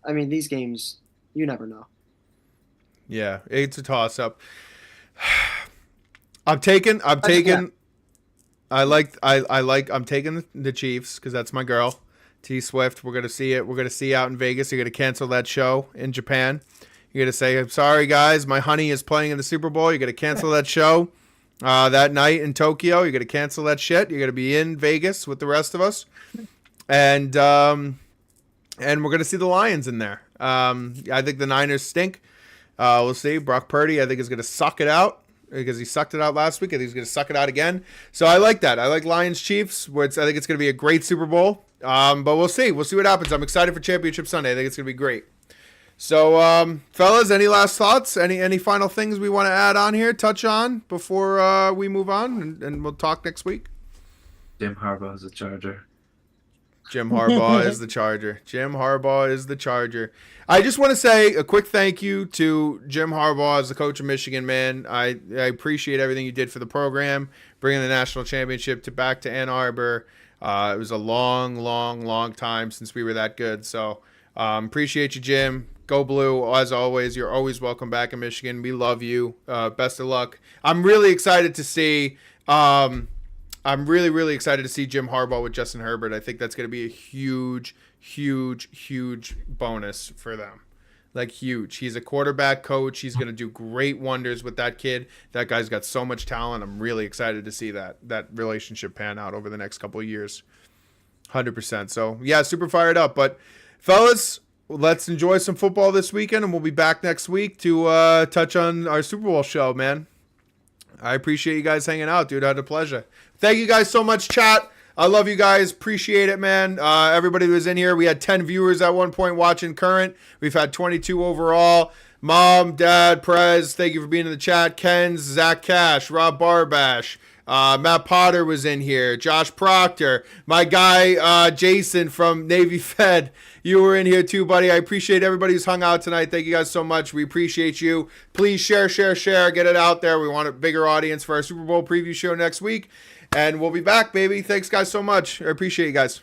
I mean these games, you never know. Yeah, it's a toss up. I'm taking I'm taking the Chiefs because that's my girl, T Swift. We're gonna see it. We're gonna see out in Vegas. You're gonna cancel that show in Japan. You're gonna say, "I'm sorry, guys. My honey is playing in the Super Bowl." You're gonna cancel that show that night in Tokyo. You're gonna cancel that shit. You're gonna be in Vegas with the rest of us, and we're gonna see the Lions in there. I think the Niners stink. We'll see. Brock Purdy, I think, is gonna suck it out. Because he sucked it out last week. I think he's going to suck it out again. So I like that. I like Lions Chiefs. I think it's going to be a great Super Bowl. But we'll see. We'll see what happens. I'm excited for Championship Sunday. I think it's going to be great. So, fellas, any last thoughts? Any final things we want to add on here, touch on before we move on? And we'll talk next week. Jim Harbaugh is a Charger. Jim Harbaugh is the Charger. Jim Harbaugh is the Charger. I just want to say a quick thank you to Jim Harbaugh as the coach of Michigan, man. I appreciate everything you did for the program, bringing the national championship back to Ann Arbor. It was a long time since we were that good. So appreciate you, Jim. Go Blue. As always, you're always welcome back in Michigan. We love you. Best of luck. I'm really excited to see I'm really excited to see Jim Harbaugh with Justin Herbert. I think that's going to be a huge bonus for them. Like, huge. He's a quarterback coach. He's going to do great wonders with that kid. That guy's got so much talent. I'm really excited to see that relationship pan out over the next couple of years. 100%. So, yeah, super fired up. But, fellas, let's enjoy some football this weekend, and we'll be back next week to touch on our Super Bowl show, man. I appreciate you guys hanging out, dude. I had a pleasure. Thank you guys so much, chat. I love you guys. Appreciate it, man. Everybody who was in here. We had 10 viewers at one point watching current. We've had 22 overall. Mom, Dad, Prez, thank you for being in the chat. Ken's, Zach Cash, Rob Barbash. Matt Potter was in here. Josh Proctor. My guy, Jason from Navy Fed. You were in here too, buddy. I appreciate everybody who's hung out tonight. Thank you guys so much. We appreciate you. Please share. Get it out there. We want a bigger audience for our Super Bowl preview show next week. And we'll be back, baby. Thanks, guys, so much. I appreciate you guys.